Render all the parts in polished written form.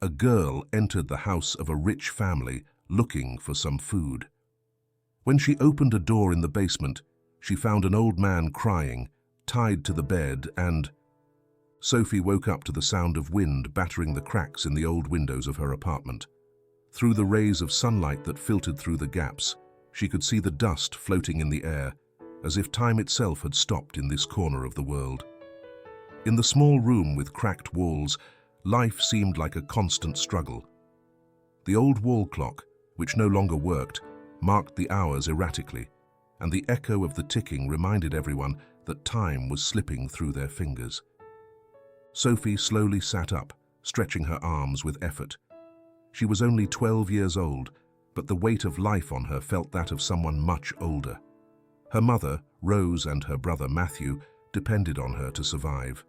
a girl entered the house of a rich family looking for some food. When she opened a door in the basement, she found an old man crying, tied to the bed, and Sophie woke up to the sound of wind battering the cracks in the old windows of her apartment. Through the rays of sunlight that filtered through the gaps, she could see the dust floating in the air, as if time itself had stopped in this corner of the world. In the small room with cracked walls, life seemed like a constant struggle. The old wall clock, which no longer worked, marked the hours erratically, and the echo of the ticking reminded everyone that time was slipping through their fingers. Sophie slowly sat up, stretching her arms with effort. She was only 12 years old, but the weight of life on her felt that of someone much older. Her mother, Rose, and her brother Matthew depended on her to survive.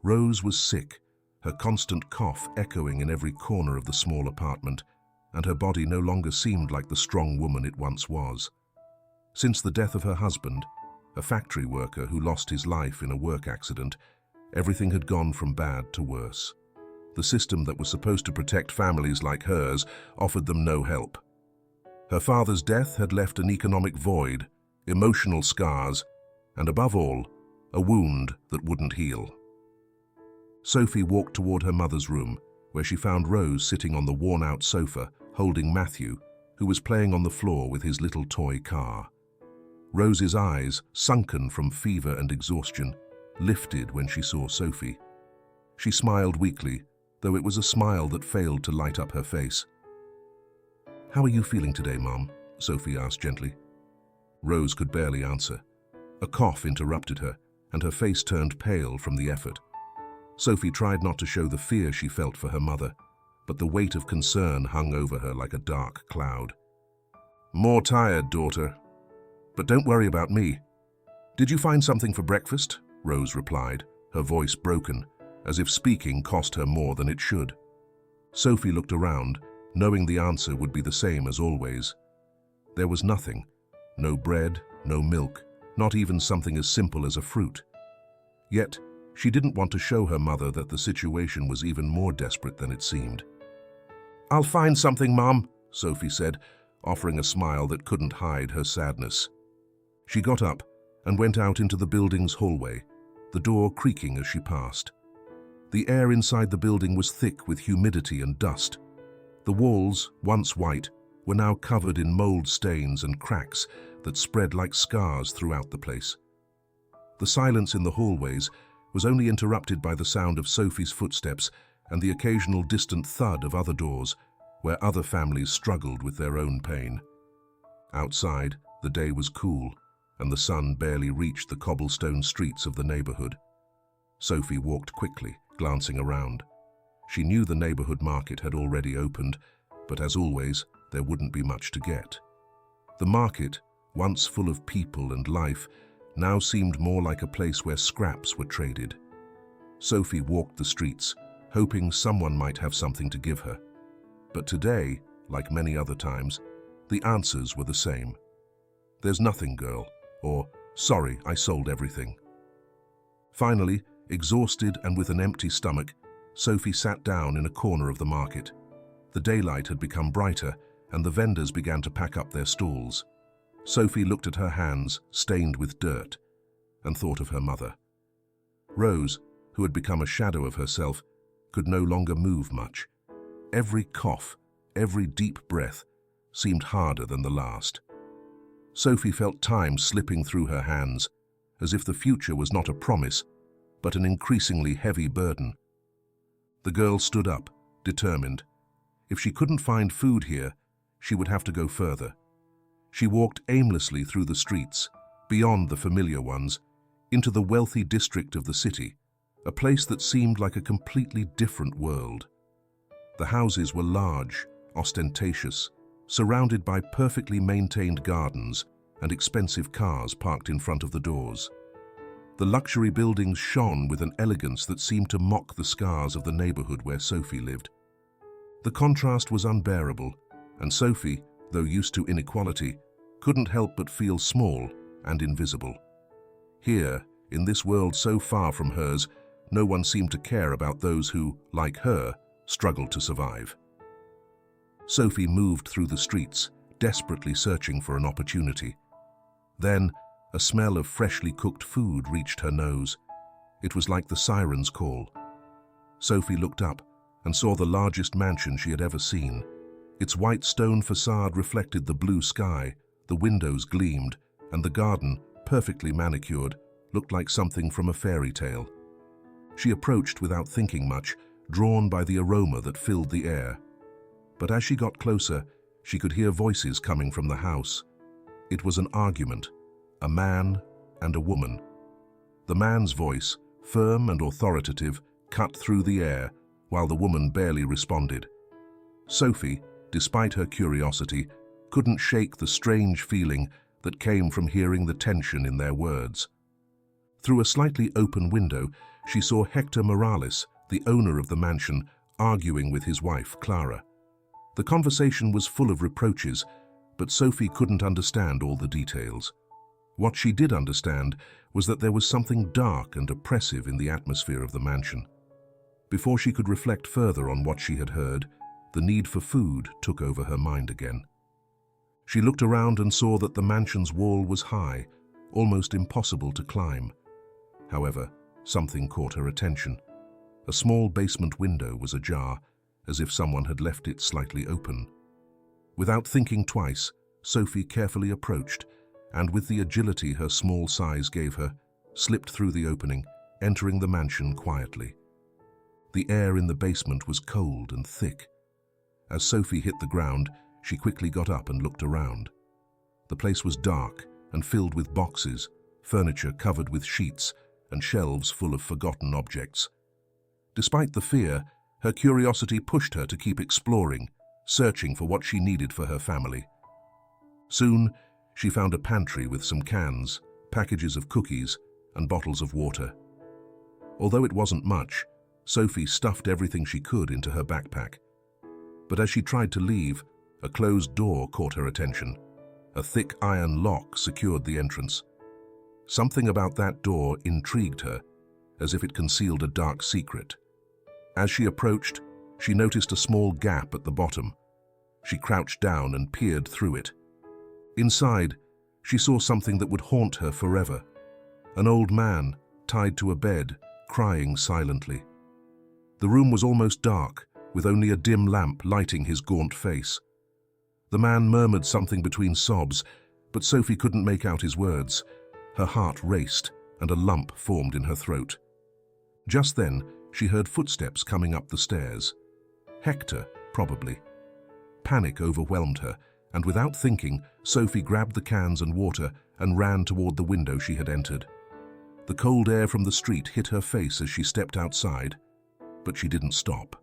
Rose was sick, her constant cough echoing in every corner of the small apartment, and her body no longer seemed like the strong woman it once was. Since the death of her husband, a factory worker who lost his life in a work accident, everything had gone from bad to worse. The system that was supposed to protect families like hers offered them no help. Her father's death had left an economic void, emotional scars, and above all, a wound that wouldn't heal. Sophie walked toward her mother's room, where she found Rose sitting on the worn-out sofa, holding Matthew, who was playing on the floor with his little toy car. Rose's eyes, sunken from fever and exhaustion, lifted when she saw Sophie. She smiled weakly, though it was a smile that failed to light up her face. "How are you feeling today, Mom?" Sophie asked gently. Rose could barely answer. A cough interrupted her, and her face turned pale from the effort. Sophie tried not to show the fear she felt for her mother, but the weight of concern hung over her like a dark cloud. "More tired, daughter. But don't worry about me. Did you find something for breakfast?" Rose replied, her voice broken, as if speaking cost her more than it should. Sophie looked around, knowing the answer would be the same as always. There was nothing. No bread, no milk, not even something as simple as a fruit. Yet, she didn't want to show her mother that the situation was even more desperate than it seemed. "I'll find something, Mom," Sophie said, offering a smile that couldn't hide her sadness. She got up and went out into the building's hallway, the door creaking as she passed. The air inside the building was thick with humidity and dust. The walls, once white, were now covered in mold stains and cracks that spread like scars throughout the place. The silence in the hallways was only interrupted by the sound of Sophie's footsteps and the occasional distant thud of other doors, where other families struggled with their own pain. Outside, the day was cool, and the sun barely reached the cobblestone streets of the neighborhood. Sophie walked quickly, glancing around. She knew the neighborhood market had already opened, but as always, there wouldn't be much to get. The market, once full of people and life, now seemed more like a place where scraps were traded. Sophie walked the streets, hoping someone might have something to give her. But today, like many other times, the answers were the same. "There's nothing, girl," or "Sorry, I sold everything." Finally, exhausted and with an empty stomach, Sophie sat down in a corner of the market. The daylight had become brighter, and the vendors began to pack up their stalls. Sophie looked at her hands, stained with dirt, and thought of her mother. Rose, who had become a shadow of herself, could no longer move much. Every cough, every deep breath, seemed harder than the last. Sophie felt time slipping through her hands, as if the future was not a promise, but an increasingly heavy burden. The girl stood up, determined. If she couldn't find food here, she would have to go further. She walked aimlessly through the streets, beyond the familiar ones, into the wealthy district of the city, a place that seemed like a completely different world. The houses were large, ostentatious, surrounded by perfectly maintained gardens and expensive cars parked in front of the doors. The luxury buildings shone with an elegance that seemed to mock the scars of the neighborhood where Sophie lived. The contrast was unbearable, and Sophie, though used to inequality, couldn't help but feel small and invisible. Here, in this world so far from hers, no one seemed to care about those who, like her, struggled to survive. Sophie moved through the streets, desperately searching for an opportunity. Then, a smell of freshly cooked food reached her nose. It was like the siren's call. Sophie looked up and saw the largest mansion she had ever seen. Its white stone facade reflected the blue sky, the windows gleamed, and the garden, perfectly manicured, looked like something from a fairy tale. She approached without thinking much, drawn by the aroma that filled the air. But as she got closer, she could hear voices coming from the house. It was an argument, a man and a woman. The man's voice, firm and authoritative, cut through the air, while the woman barely responded. Sophie, despite her curiosity, couldn't shake the strange feeling that came from hearing the tension in their words. Through a slightly open window, she saw Hector Morales, the owner of the mansion, arguing with his wife, Clara. The conversation was full of reproaches, but Sophie couldn't understand all the details. What she did understand was that there was something dark and oppressive in the atmosphere of the mansion. Before she could reflect further on what she had heard, the need for food took over her mind again. She looked around and saw that the mansion's wall was high, almost impossible to climb. However, something caught her attention. A small basement window was ajar, as if someone had left it slightly open. Without thinking twice, Sophie carefully approached, and with the agility her small size gave her, slipped through the opening, entering the mansion quietly. The air in the basement was cold and thick. As Sophie hit the ground, she quickly got up and looked around. The place was dark and filled with boxes, furniture covered with sheets, and shelves full of forgotten objects. Despite the fear, her curiosity pushed her to keep exploring, searching for what she needed for her family. Soon, she found a pantry with some cans, packages of cookies, and bottles of water. Although it wasn't much, Sophie stuffed everything she could into her backpack. But as she tried to leave, a closed door caught her attention. A thick iron lock secured the entrance. Something about that door intrigued her, as if it concealed a dark secret. As she approached, she noticed a small gap at the bottom. She crouched down and peered through it. Inside, she saw something that would haunt her forever. An old man, tied to a bed, crying silently. The room was almost dark, with only a dim lamp lighting his gaunt face. The man murmured something between sobs, but Sophie couldn't make out his words. Her heart raced, and a lump formed in her throat. Just then, she heard footsteps coming up the stairs. Hector, probably. Panic overwhelmed her, and without thinking, Sophie grabbed the cans and water and ran toward the window she had entered. The cold air from the street hit her face as she stepped outside, but she didn't stop.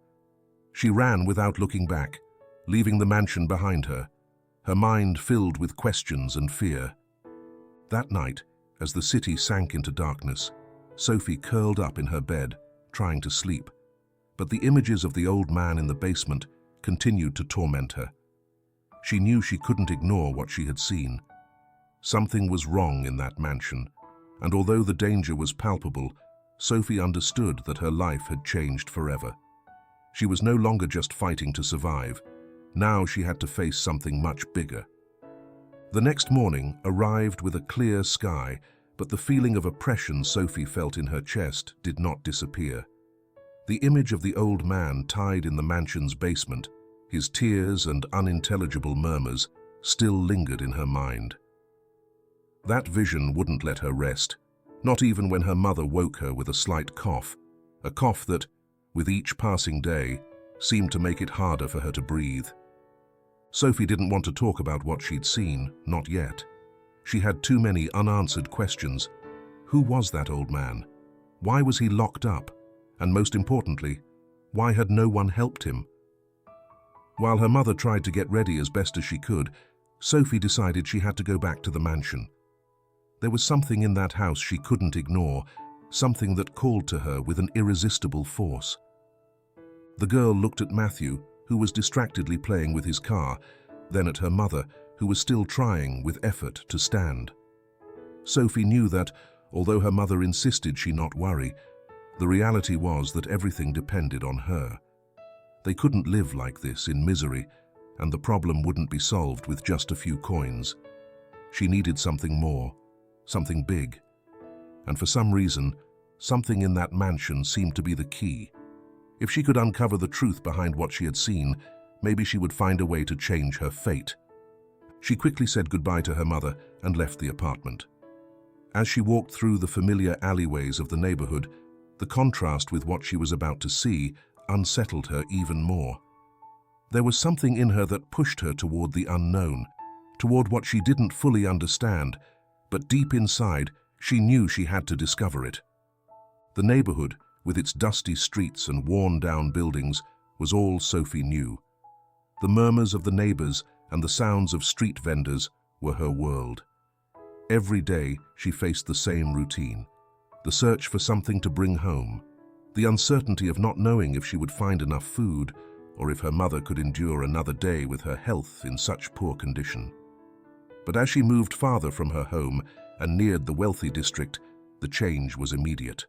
She ran without looking back, leaving the mansion behind her, her mind filled with questions and fear. That night, as the city sank into darkness, Sophie curled up in her bed, trying to sleep, but the images of the old man in the basement continued to torment her. She knew she couldn't ignore what she had seen. Something was wrong in that mansion, and although the danger was palpable, Sophie understood that her life had changed forever. She was no longer just fighting to survive. Now she had to face something much bigger. The next morning arrived with a clear sky, but the feeling of oppression Sophie felt in her chest did not disappear. The image of the old man tied in the mansion's basement, his tears and unintelligible murmurs, still lingered in her mind. That vision wouldn't let her rest, not even when her mother woke her with a slight cough, a cough that, with each passing day, seemed to make it harder for her to breathe. Sophie didn't want to talk about what she'd seen, not yet. She had too many unanswered questions. Who was that old man? Why was he locked up? And most importantly, why had no one helped him? While her mother tried to get ready as best as she could, Sophie decided she had to go back to the mansion. There was something in that house she couldn't ignore, something that called to her with an irresistible force. The girl looked at Matthew, who was distractedly playing with his car, then at her mother, who was still trying with effort to stand. Sophie knew that, although her mother insisted she not worry, the reality was that everything depended on her. They couldn't live like this in misery, and the problem wouldn't be solved with just a few coins. She needed something more, something big. And for some reason, something in that mansion seemed to be the key. If she could uncover the truth behind what she had seen, maybe she would find a way to change her fate. She quickly said goodbye to her mother and left the apartment. As she walked through the familiar alleyways of the neighborhood, the contrast with what she was about to see unsettled her even more. There was something in her that pushed her toward the unknown, toward what she didn't fully understand, but deep inside, she knew she had to discover it. The neighborhood, with its dusty streets and worn-down buildings, was all Sophie knew. The murmurs of the neighbors and the sounds of street vendors were her world. Every day, she faced the same routine: the search for something to bring home, the uncertainty of not knowing if she would find enough food or if her mother could endure another day with her health in such poor condition. But as she moved farther from her home and neared the wealthy district, the change was immediate.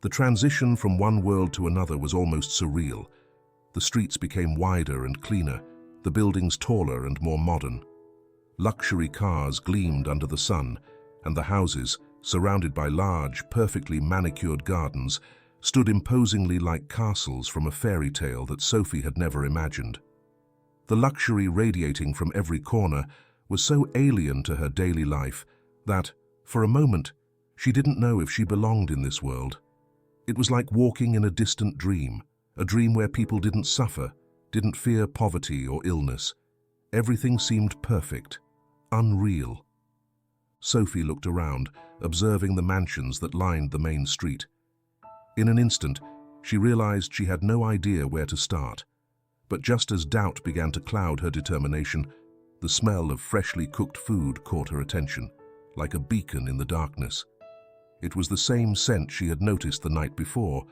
The transition from one world to another was almost surreal. The streets became wider and cleaner, the buildings taller and more modern. Luxury cars gleamed under the sun, and the houses, surrounded by large, perfectly manicured gardens, stood imposingly like castles from a fairy tale that Sophie had never imagined. The luxury radiating from every corner was so alien to her daily life that, for a moment, she didn't know if she belonged in this world. It was like walking in a distant dream, a dream where people didn't suffer, didn't fear poverty or illness. Everything seemed perfect, unreal. Sophie looked around, observing the mansions that lined the main street. In an instant, she realized she had no idea where to start. But just as doubt began to cloud her determination, the smell of freshly cooked food caught her attention, like a beacon in the darkness. It was the same scent she had noticed the night before,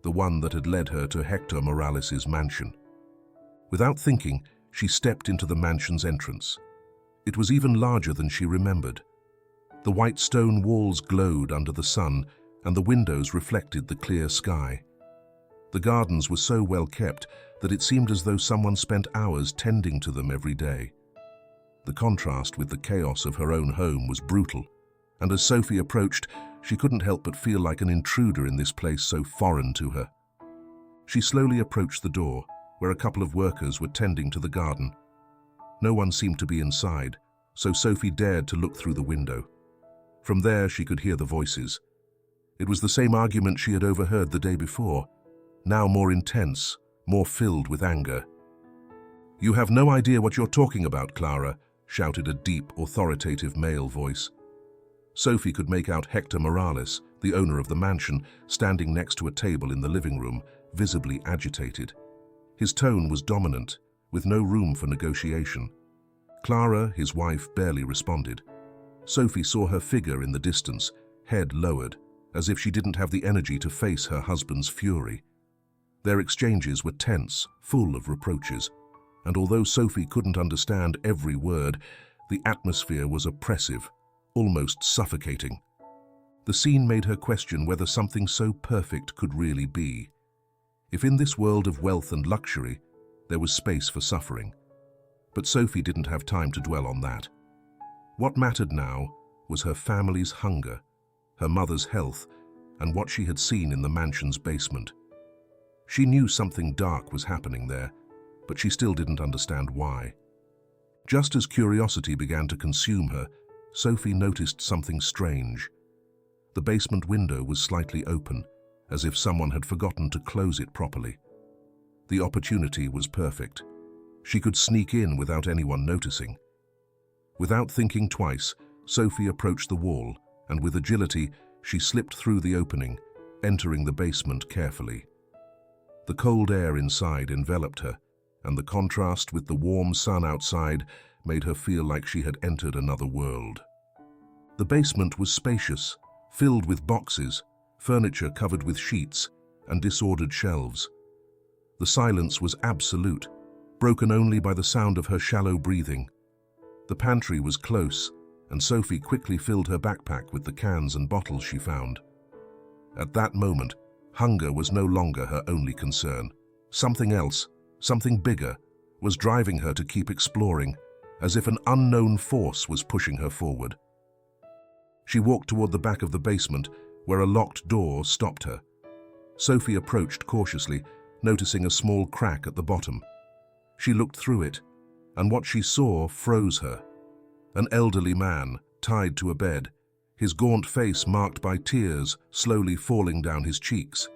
the one that had led her to Hector Morales' mansion. Without thinking, she stepped into the mansion's entrance. It was even larger than she remembered. The white stone walls glowed under the sun, and the windows reflected the clear sky. The gardens were so well kept that it seemed as though someone spent hours tending to them every day. The contrast with the chaos of her own home was brutal, and as Sophie approached, she couldn't help but feel like an intruder in this place so foreign to her. She slowly approached the door, where a couple of workers were tending to the garden. No one seemed to be inside, so Sophie dared to look through the window. From there, she could hear the voices. It was the same argument she had overheard the day before, now more intense, more filled with anger. "You have no idea what you're talking about, Clara," shouted a deep, authoritative male voice. Sophie could make out Hector Morales, the owner of the mansion, standing next to a table in the living room, visibly agitated. His tone was dominant, with no room for negotiation. Clara, his wife, barely responded. Sophie saw her figure in the distance, head lowered, as if she didn't have the energy to face her husband's fury. Their exchanges were tense, full of reproaches, and although Sophie couldn't understand every word, the atmosphere was oppressive, almost suffocating. The scene made her question whether something so perfect could really be. If in this world of wealth and luxury, there was space for suffering. But Sophie didn't have time to dwell on that. What mattered now was her family's hunger, her mother's health, and what she had seen in the mansion's basement. She knew something dark was happening there, but she still didn't understand why. Just as curiosity began to consume her, Sophie noticed something strange. The basement window was slightly open, as if someone had forgotten to close it properly. The opportunity was perfect. She could sneak in without anyone noticing. Without thinking twice, Sophie approached the wall, and with agility, she slipped through the opening, entering the basement carefully. The cold air inside enveloped her, and the contrast with the warm sun outside made her feel like she had entered another world. The basement was spacious, filled with boxes, furniture covered with sheets, and disordered shelves. The silence was absolute, broken only by the sound of her shallow breathing. The pantry was close, and Sophie quickly filled her backpack with the cans and bottles she found. At that moment, hunger was no longer her only concern. Something else, something bigger, was driving her to keep exploring, as if an unknown force was pushing her forward. She walked toward the back of the basement, where a locked door stopped her. Sophie approached cautiously, noticing a small crack at the bottom. She looked through it, and what she saw froze her. An elderly man, tied to a bed, his gaunt face marked by tears slowly falling down his cheeks.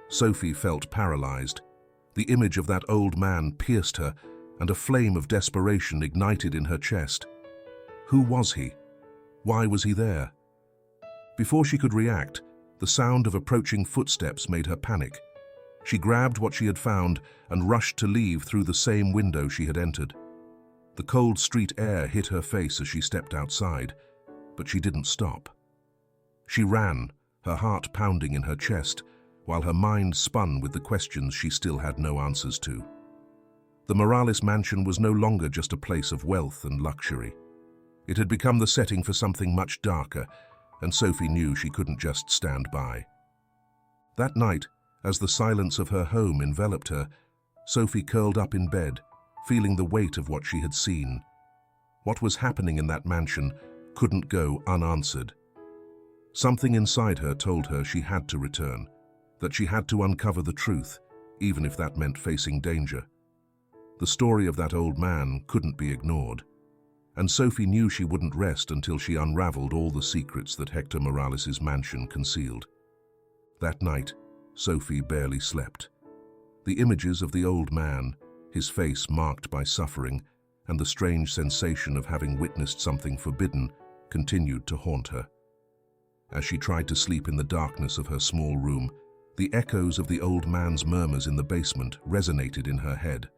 Sophie felt paralyzed. The image of that old man pierced her, and a flame of desperation ignited in her chest. Who was he? Why was he there? Before she could react, the sound of approaching footsteps made her panic. She grabbed what she had found and rushed to leave through the same window she had entered. The cold street air hit her face as she stepped outside, but she didn't stop. She ran, her heart pounding in her chest, while her mind spun with the questions she still had no answers to. The Morales mansion was no longer just a place of wealth and luxury. It had become the setting for something much darker, and Sophie knew she couldn't just stand by. That night, as the silence of her home enveloped her, Sophie curled up in bed, feeling the weight of what she had seen. What was happening in that mansion couldn't go unanswered. Something inside her told her she had to return, that she had to uncover the truth, even if that meant facing danger. The story of that old man couldn't be ignored, and Sophie knew she wouldn't rest until she unraveled all the secrets that Hector Morales' mansion concealed. That night, Sophie barely slept. The images of the old man, his face marked by suffering, and the strange sensation of having witnessed something forbidden, continued to haunt her. As she tried to sleep in the darkness of her small room, the echoes of the old man's murmurs in the basement resonated in her head.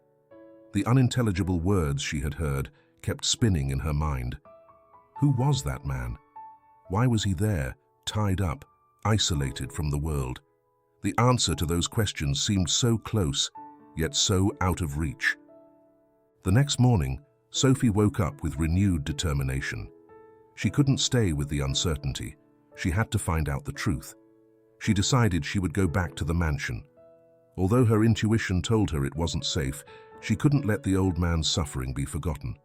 The unintelligible words she had heard kept spinning in her mind. Who was that man? Why was he there, tied up, isolated from the world? The answer to those questions seemed so close, yet so out of reach. The next morning, Sophie woke up with renewed determination. She couldn't stay with the uncertainty. She had to find out the truth. She decided she would go back to the mansion. Although her intuition told her it wasn't safe, she couldn't let the old man's suffering be forgotten.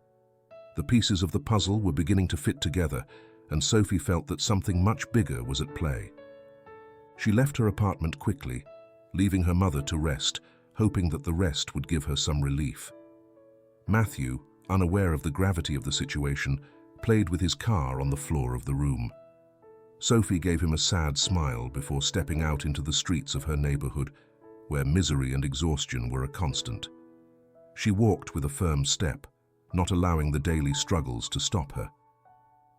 The pieces of the puzzle were beginning to fit together, and Sophie felt that something much bigger was at play. She left her apartment quickly, leaving her mother to rest, hoping that the rest would give her some relief. Matthew, unaware of the gravity of the situation, played with his car on the floor of the room. Sophie gave him a sad smile before stepping out into the streets of her neighborhood, where misery and exhaustion were a constant. She walked with a firm step, not allowing the daily struggles to stop her.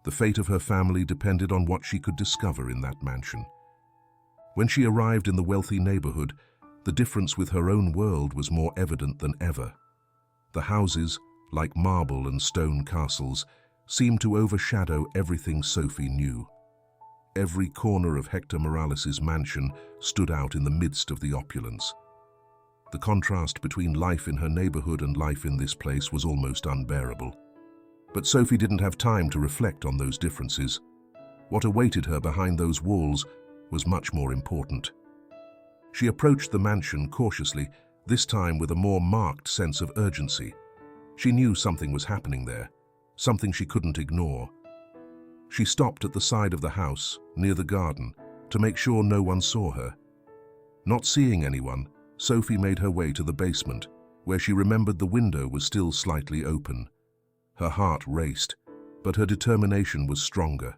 The fate of her family depended on what she could discover in that mansion. When she arrived in the wealthy neighborhood, the difference with her own world was more evident than ever. The houses, like marble and stone castles, seemed to overshadow everything Sophie knew. Every corner of Hector Morales' mansion stood out in the midst of the opulence. The contrast between life in her neighborhood and life in this place was almost unbearable. But Sophie didn't have time to reflect on those differences. What awaited her behind those walls was much more important. She approached the mansion cautiously, this time with a more marked sense of urgency. She knew something was happening there, something she couldn't ignore. She stopped at the side of the house, near the garden, to make sure no one saw her. Not seeing anyone, Sophie made her way to the basement, where she remembered the window was still slightly open. Her heart raced, but her determination was stronger.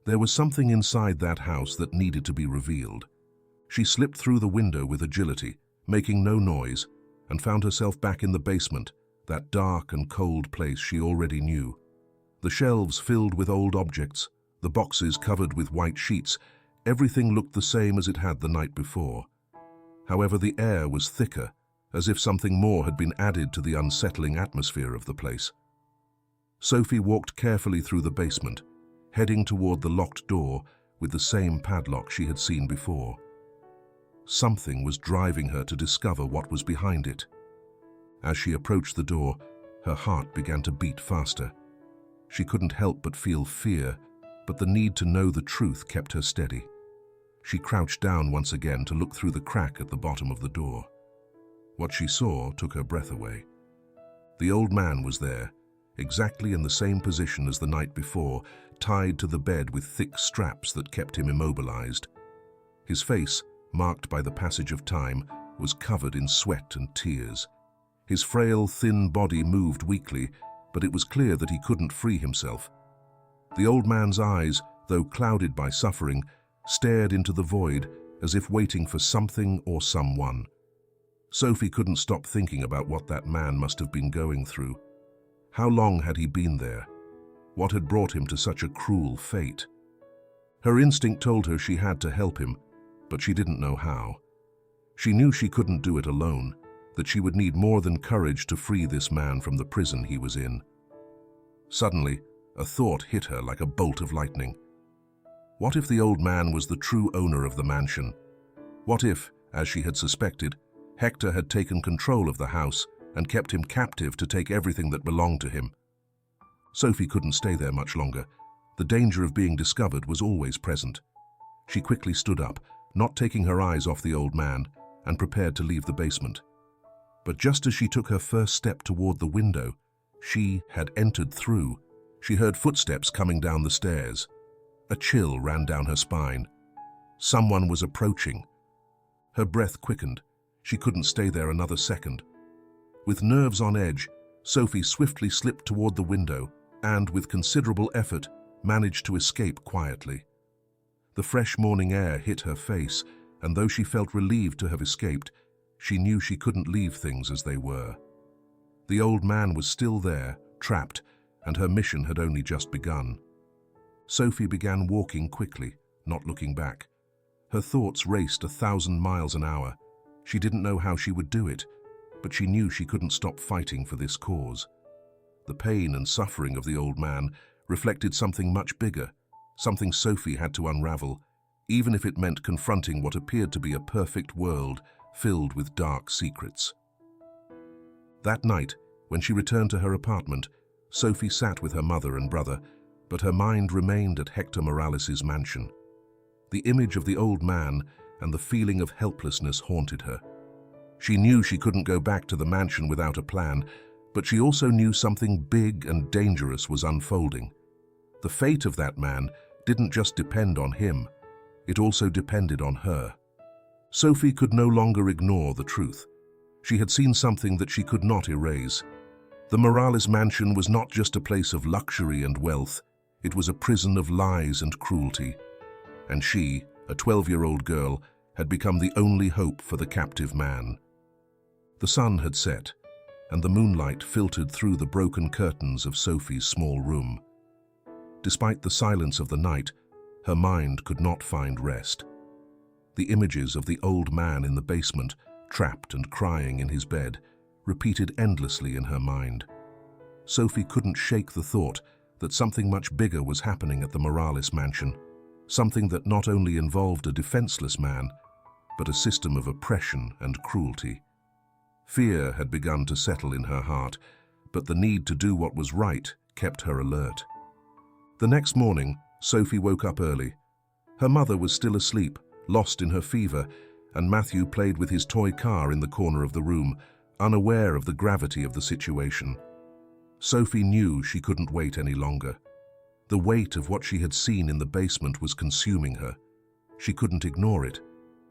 There was something inside that house that needed to be revealed. She slipped through the window with agility, making no noise, and found herself back in the basement, that dark and cold place she already knew. The shelves filled with old objects, the boxes covered with white sheets, everything looked the same as it had the night before. However, the air was thicker, as if something more had been added to the unsettling atmosphere of the place. Sophie walked carefully through the basement, heading toward the locked door with the same padlock she had seen before. Something was driving her to discover what was behind it. As she approached the door, her heart began to beat faster. She couldn't help but feel fear, but the need to know the truth kept her steady. She crouched down once again to look through the crack at the bottom of the door. What she saw took her breath away. The old man was there, exactly in the same position as the night before, tied to the bed with thick straps that kept him immobilized. His face, marked by the passage of time, was covered in sweat and tears. His frail, thin body moved weakly, but it was clear that he couldn't free himself. The old man's eyes, though clouded by suffering, stared into the void as if waiting for something or someone. Sophie couldn't stop thinking about what that man must have been going through. How long had he been there? What had brought him to such a cruel fate? Her instinct told her she had to help him, but she didn't know how. She knew she couldn't do it alone, that she would need more than courage to free this man from the prison he was in. Suddenly, a thought hit her like a bolt of lightning. What if the old man was the true owner of the mansion? What if, as she had suspected, Hector had taken control of the house and kept him captive to take everything that belonged to him? Sophie couldn't stay there much longer. The danger of being discovered was always present. She quickly stood up, not taking her eyes off the old man, and prepared to leave the basement. But just as she took her first step toward the window, she had entered through. She heard footsteps coming down the stairs. A chill ran down her spine. Someone was approaching. Her breath quickened. She couldn't stay there another second. With nerves on edge, Sophie swiftly slipped toward the window and, with considerable effort, managed to escape quietly. The fresh morning air hit her face, and though she felt relieved to have escaped, she knew she couldn't leave things as they were. The old man was still there, trapped, and her mission had only just begun. Sophie began walking quickly, not looking back. Her thoughts raced 1,000 miles an hour. She didn't know how she would do it, but she knew she couldn't stop fighting for this cause. The pain and suffering of the old man reflected something much bigger, something Sophie had to unravel, even if it meant confronting what appeared to be a perfect world filled with dark secrets. That night, when she returned to her apartment, Sophie sat with her mother and brother, but her mind remained at Hector Morales's mansion. The image of the old man and the feeling of helplessness haunted her. She knew she couldn't go back to the mansion without a plan, but she also knew something big and dangerous was unfolding. The fate of that man didn't just depend on him, it also depended on her. Sophie could no longer ignore the truth. She had seen something that she could not erase. The Morales mansion was not just a place of luxury and wealth, it was a prison of lies and cruelty. And she, a 12-year-old girl, had become the only hope for the captive man. The sun had set, and the moonlight filtered through the broken curtains of Sophie's small room. Despite the silence of the night, her mind could not find rest. The images of the old man in the basement, trapped and crying in his bed, repeated endlessly in her mind. Sophie couldn't shake the thought that something much bigger was happening at the Morales mansion, something that not only involved a defenseless man, but a system of oppression and cruelty. Fear had begun to settle in her heart, but the need to do what was right kept her alert. The next morning, Sophie woke up early. Her mother was still asleep, lost in her fever, and Matthew played with his toy car in the corner of the room, unaware of the gravity of the situation. Sophie knew she couldn't wait any longer. The weight of what she had seen in the basement was consuming her. She couldn't ignore it.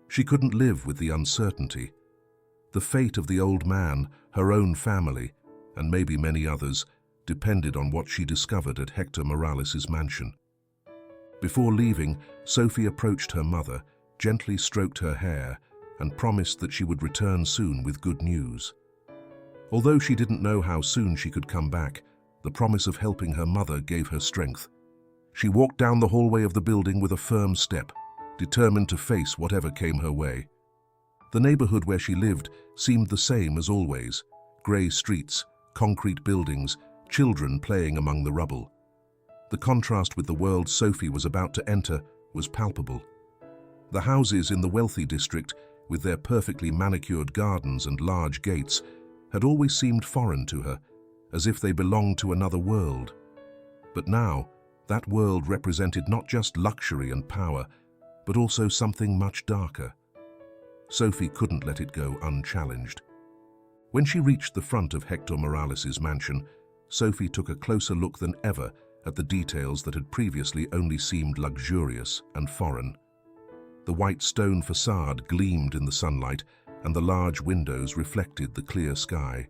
She couldn't live with the uncertainty. The fate of the old man, her own family, and maybe many others, depended on what she discovered at Hector Morales's mansion. Before leaving, Sophie approached her mother, gently stroked her hair, and promised that she would return soon with good news. Although she didn't know how soon she could come back, the promise of helping her mother gave her strength. She walked down the hallway of the building with a firm step, determined to face whatever came her way. The neighborhood where she lived seemed the same as always: gray streets, concrete buildings, children playing among the rubble. The contrast with the world Sophie was about to enter was palpable. The houses in the wealthy district, with their perfectly manicured gardens and large gates, had always seemed foreign to her, as if they belonged to another world. But now, that world represented not just luxury and power, but also something much darker. Sophie couldn't let it go unchallenged. When she reached the front of Hector Morales' mansion, Sophie took a closer look than ever at the details that had previously only seemed luxurious and foreign. The white stone facade gleamed in the sunlight, and the large windows reflected the clear sky.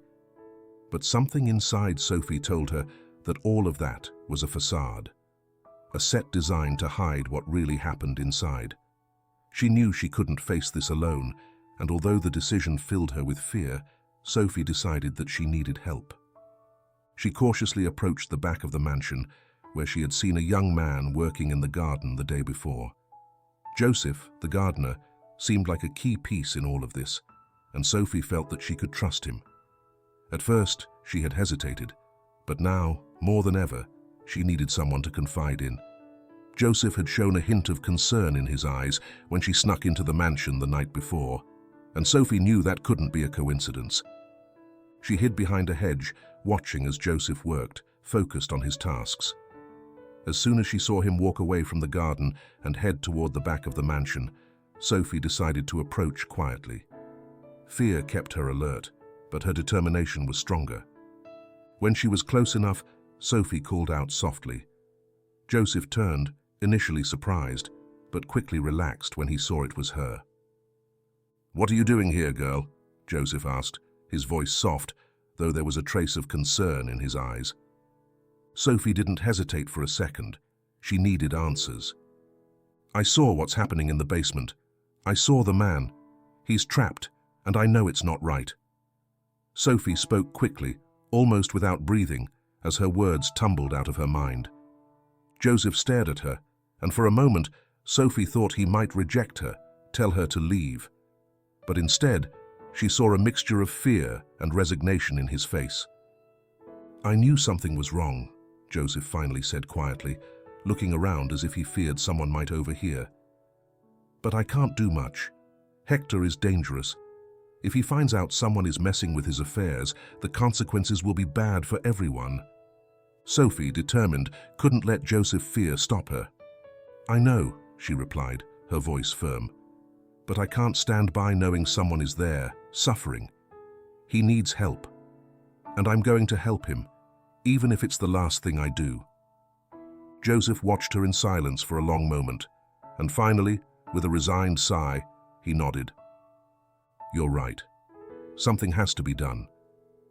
But something inside Sophie told her that all of that was a facade, a set designed to hide what really happened inside. She knew she couldn't face this alone, and although the decision filled her with fear, Sophie decided that she needed help. She cautiously approached the back of the mansion, where she had seen a young man working in the garden the day before. Joseph, the gardener, seemed like a key piece in all of this, and Sophie felt that she could trust him. At first, she had hesitated, but now, more than ever, she needed someone to confide in. Joseph had shown a hint of concern in his eyes when she snuck into the mansion the night before, and Sophie knew that couldn't be a coincidence. She hid behind a hedge, watching as Joseph worked, focused on his tasks. As soon as she saw him walk away from the garden and head toward the back of the mansion, Sophie decided to approach quietly. Fear kept her alert, but her determination was stronger. When she was close enough, Sophie called out softly. Joseph turned, initially surprised, but quickly relaxed when he saw it was her. "What are you doing here, girl?" Joseph asked, his voice soft, though there was a trace of concern in his eyes. Sophie didn't hesitate for a second. She needed answers. "I saw what's happening in the basement. I saw the man. He's trapped, and I know it's not right." Sophie spoke quickly, almost without breathing, as her words tumbled out of her mind. Joseph stared at her, and for a moment, Sophie thought he might reject her, tell her to leave. But instead, she saw a mixture of fear and resignation in his face. "I knew something was wrong," Joseph finally said quietly, looking around as if he feared someone might overhear. "But I can't do much. Hector is dangerous. If he finds out someone is messing with his affairs, the consequences will be bad for everyone." Sophie, determined, couldn't let Joseph's fear stop her. "I know," she replied, her voice firm. "But I can't stand by knowing someone is there, suffering. He needs help. And I'm going to help him, even if it's the last thing I do." Joseph watched her in silence for a long moment, and finally, with a resigned sigh, he nodded. "You're right. Something has to be done."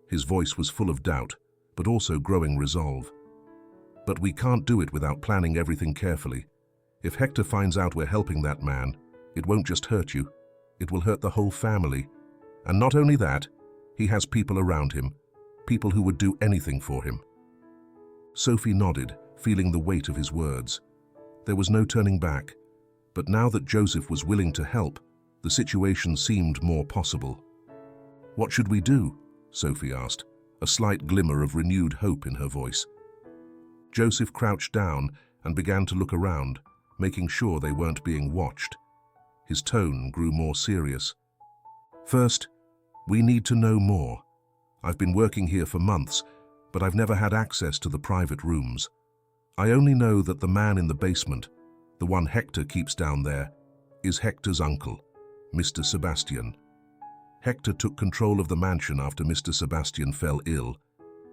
His voice was full of doubt, but also growing resolve. "But we can't do it without planning everything carefully. If Hector finds out we're helping that man, it won't just hurt you, it will hurt the whole family. And not only that, he has people around him, people who would do anything for him." Sophie nodded, feeling the weight of his words. There was no turning back, but now that Joseph was willing to help, the situation seemed more possible. "What should we do?" Sophie asked, a slight glimmer of renewed hope in her voice. Joseph crouched down and began to look around, making sure they weren't being watched. His tone grew more serious. "First, we need to know more. I've been working here for months, but I've never had access to the private rooms. I only know that the man in the basement, the one Hector keeps down there, is Hector's uncle, Mr. Sebastian. Hector took control of the mansion after Mr. Sebastian fell ill,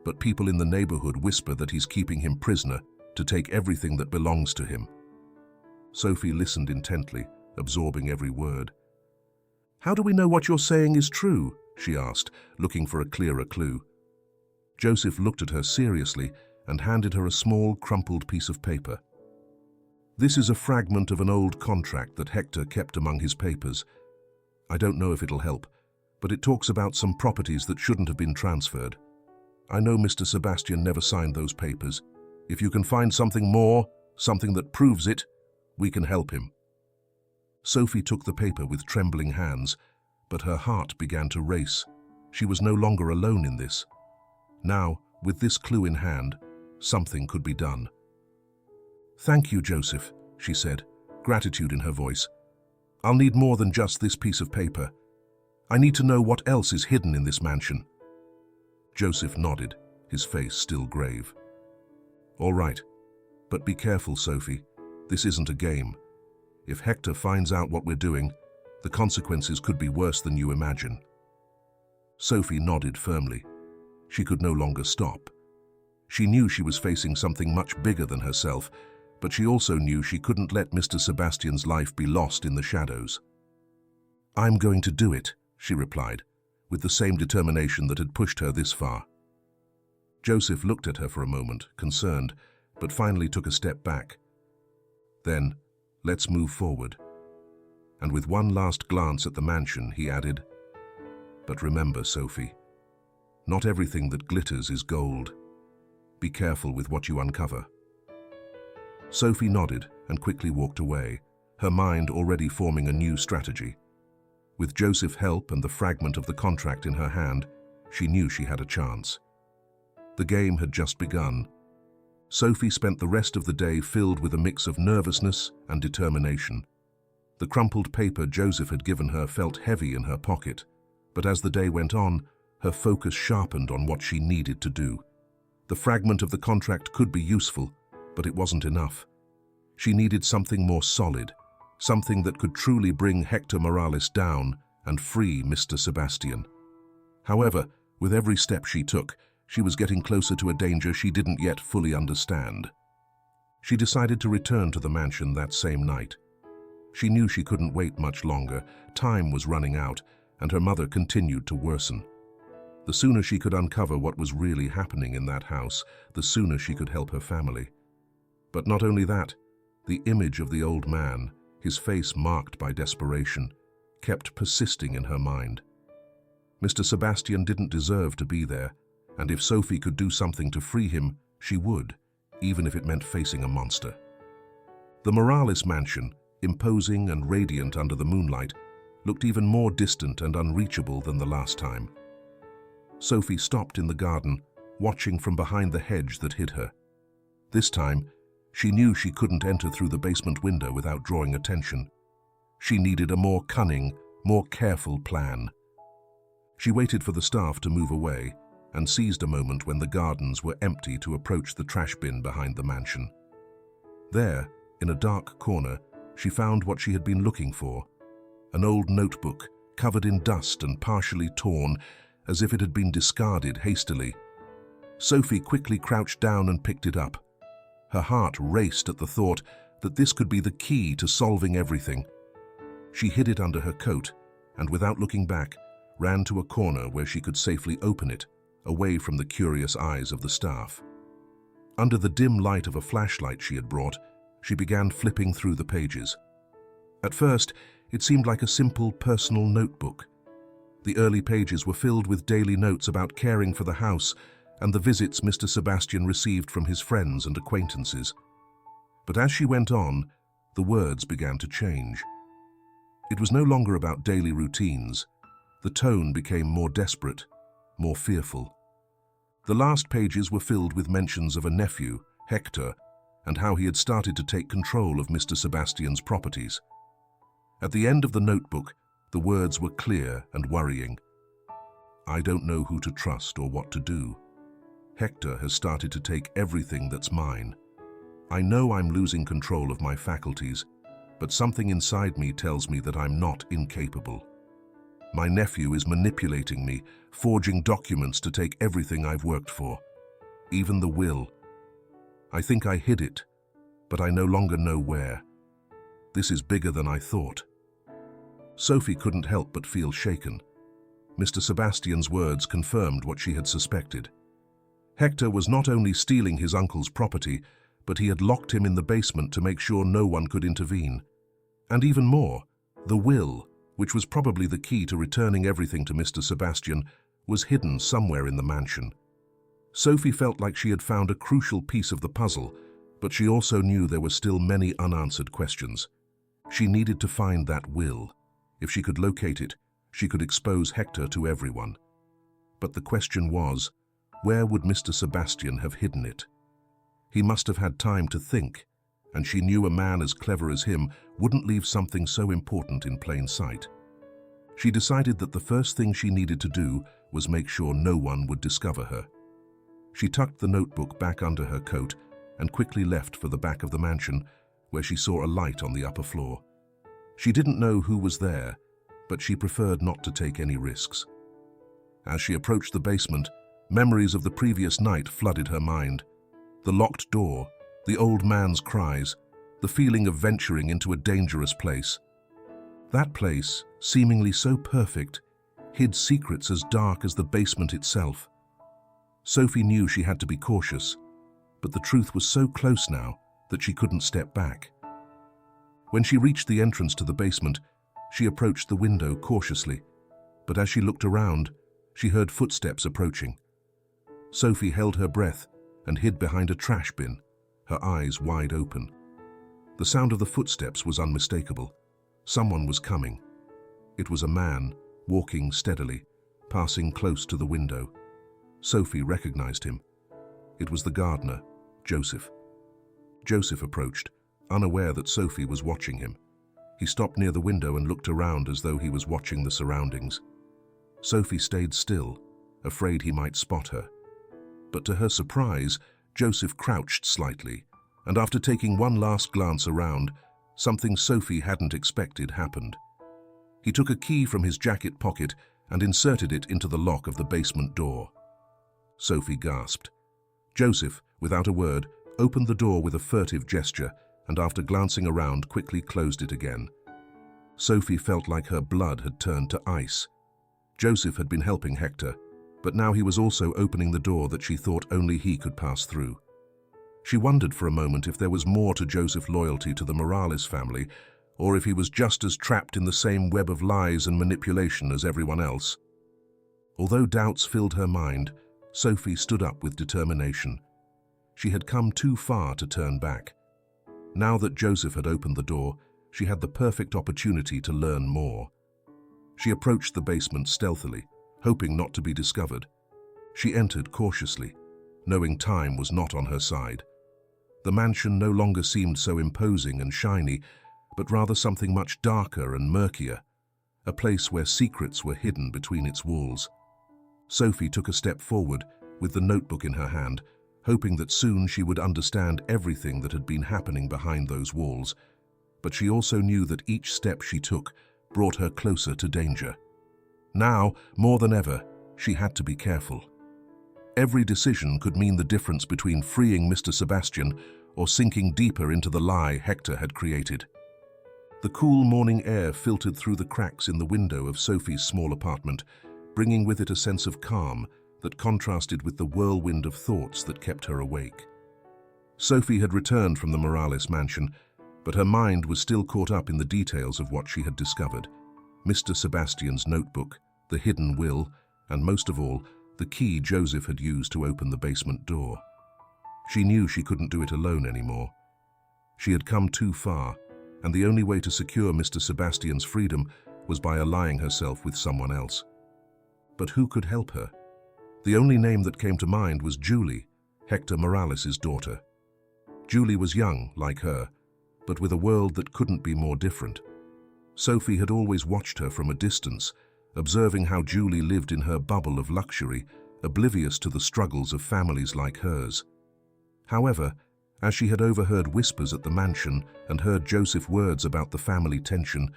but people in the neighborhood whisper that he's keeping him prisoner to take everything that belongs to him." Sophie listened intently, absorbing every word. "How do we know what you're saying is true?" she asked, looking for a clearer clue. Joseph looked at her seriously and handed her a small, crumpled piece of paper. "This is a fragment of an old contract that Hector kept among his papers. I don't know if it'll help, but it talks about some properties that shouldn't have been transferred. I know Mr. Sebastian never signed those papers. If you can find something more, something that proves it, we can help him." Sophie took the paper with trembling hands, but her heart began to race. She was no longer alone in this. Now, with this clue in hand, something could be done. "Thank you, Joseph," she said, gratitude in her voice. "I'll need more than just this piece of paper. I need to know what else is hidden in this mansion." Joseph nodded, his face still grave. "All right, but be careful, Sophie. This isn't a game. If Hector finds out what we're doing, the consequences could be worse than you imagine." Sophie nodded firmly. She could no longer stop. She knew she was facing something much bigger than herself, but she also knew she couldn't let Mr. Sebastian's life be lost in the shadows. "I'm going to do it," she replied, with the same determination that had pushed her this far. Joseph looked at her for a moment, concerned, but finally took a step back. "Then, let's move forward." And with one last glance at the mansion, he added, "But remember, Sophie, not everything that glitters is gold. Be careful with what you uncover." Sophie nodded and quickly walked away, her mind already forming a new strategy. With Joseph's help and the fragment of the contract in her hand, she knew she had a chance. The game had just begun. Sophie spent the rest of the day filled with a mix of nervousness and determination. The crumpled paper Joseph had given her felt heavy in her pocket, but as the day went on, her focus sharpened on what she needed to do. The fragment of the contract could be useful, but it wasn't enough. She needed something more solid, something that could truly bring Hector Morales down and free Mr. Sebastian. However, with every step she took, she was getting closer to a danger she didn't yet fully understand. She decided to return to the mansion that same night. She knew she couldn't wait much longer. Time was running out, and her mother continued to worsen. The sooner she could uncover what was really happening in that house, the sooner she could help her family. But not only that, the image of the old man, his face marked by desperation, kept persisting in her mind. Mr. Sebastian didn't deserve to be there, and if Sophie could do something to free him, she would, even if it meant facing a monster. The Morales mansion, imposing and radiant under the moonlight, looked even more distant and unreachable than the last time. Sophie stopped in the garden, watching from behind the hedge that hid her. This time, she knew she couldn't enter through the basement window without drawing attention. She needed a more cunning, more careful plan. She waited for the staff to move away and seized a moment when the gardens were empty to approach the trash bin behind the mansion. There, in a dark corner, she found what she had been looking for, an old notebook covered in dust and partially torn, as if it had been discarded hastily. Sophie quickly crouched down and picked it up. Her heart raced at the thought that this could be the key to solving everything. She hid it under her coat and, without looking back, ran to a corner where she could safely open it, away from the curious eyes of the staff. Under the dim light of a flashlight she had brought, she began flipping through the pages. At first, it seemed like a simple personal notebook. The early pages were filled with daily notes about caring for the house and the visits Mr. Sebastian received from his friends and acquaintances. But as she went on, the words began to change. It was no longer about daily routines. The tone became more desperate, more fearful. The last pages were filled with mentions of a nephew, Hector, and how he had started to take control of Mr. Sebastian's properties. At the end of the notebook, the words were clear and worrying. "I don't know who to trust or what to do. Hector has started to take everything that's mine. I know I'm losing control of my faculties, but something inside me tells me that I'm not incapable. My nephew is manipulating me, forging documents to take everything I've worked for, even the will. I think I hid it, but I no longer know where. This is bigger than I thought." Sophie couldn't help but feel shaken. Mr. Sebastian's words confirmed what she had suspected. Hector was not only stealing his uncle's property, but he had locked him in the basement to make sure no one could intervene. And even more, the will, which was probably the key to returning everything to Mr. Sebastian, was hidden somewhere in the mansion. Sophie felt like she had found a crucial piece of the puzzle, but she also knew there were still many unanswered questions. She needed to find that will. If she could locate it, she could expose Hector to everyone. But the question was, where would Mr. Sebastian have hidden it? He must have had time to think, and she knew a man as clever as him wouldn't leave something so important in plain sight. She decided that the first thing she needed to do was make sure no one would discover her. She tucked the notebook back under her coat and quickly left for the back of the mansion, where she saw a light on the upper floor. She didn't know who was there, but she preferred not to take any risks. As she approached the basement, memories of the previous night flooded her mind. The locked door, the old man's cries, the feeling of venturing into a dangerous place. That place, seemingly so perfect, hid secrets as dark as the basement itself. Sophie knew she had to be cautious, but the truth was so close now that she couldn't step back. When she reached the entrance to the basement, she approached the window cautiously, but as she looked around, she heard footsteps approaching. Sophie held her breath and hid behind a trash bin, her eyes wide open. The sound of the footsteps was unmistakable. Someone was coming. It was a man, walking steadily, passing close to the window. Sophie recognized him. It was the gardener, Joseph. Joseph approached, unaware that Sophie was watching him. He stopped near the window and looked around as though he was watching the surroundings. Sophie stayed still, afraid he might spot her. But to her surprise, Joseph crouched slightly, and after taking one last glance around, something Sophie hadn't expected happened. He took a key from his jacket pocket and inserted it into the lock of the basement door. Sophie gasped. Joseph, without a word, opened the door with a furtive gesture and after glancing around quickly closed it again. Sophie felt like her blood had turned to ice. Joseph had been helping Hector, but now he was also opening the door that she thought only he could pass through. She wondered for a moment if there was more to Joseph's loyalty to the Morales family, or if he was just as trapped in the same web of lies and manipulation as everyone else. Although doubts filled her mind, Sophie stood up with determination. She had come too far to turn back. Now that Joseph had opened the door, she had the perfect opportunity to learn more. She approached the basement stealthily, hoping not to be discovered. She entered cautiously, knowing time was not on her side. The mansion no longer seemed so imposing and shiny, but rather something much darker and murkier, a place where secrets were hidden between its walls. Sophie took a step forward, with the notebook in her hand, hoping that soon she would understand everything that had been happening behind those walls. But she also knew that each step she took brought her closer to danger. Now, more than ever, she had to be careful. Every decision could mean the difference between freeing Mr. Sebastian or sinking deeper into the lie Hector had created. The cool morning air filtered through the cracks in the window of Sophie's small apartment, bringing with it a sense of calm that contrasted with the whirlwind of thoughts that kept her awake. Sophie had returned from the Morales mansion, but her mind was still caught up in the details of what she had discovered. Mr. Sebastian's notebook, the hidden will, and most of all, the key Joseph had used to open the basement door. She knew she couldn't do it alone anymore. She had come too far, and the only way to secure Mr. Sebastian's freedom was by allying herself with someone else. But who could help her? The only name that came to mind was Julie, Hector Morales' daughter. Julie was young, like her, but with a world that couldn't be more different. Sophie had always watched her from a distance, observing how Julie lived in her bubble of luxury, oblivious to the struggles of families like hers. However, as she had overheard whispers at the mansion and heard Joseph's words about the family tension,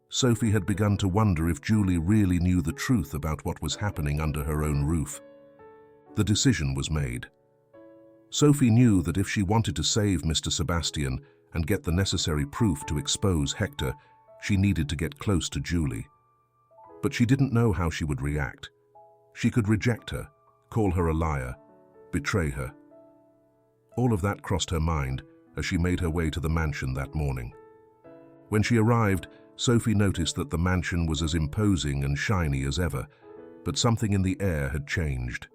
Sophie had begun to wonder if Julie really knew the truth about what was happening under her own roof. The decision was made. Sophie knew that if she wanted to save Mr. Sebastian and get the necessary proof to expose Hector, she needed to get close to Julie. But she didn't know how she would react. She could reject her, call her a liar, betray her. All of that crossed her mind as she made her way to the mansion that morning. When she arrived, Sophie noticed that the mansion was as imposing and shiny as ever, but something in the air had changed.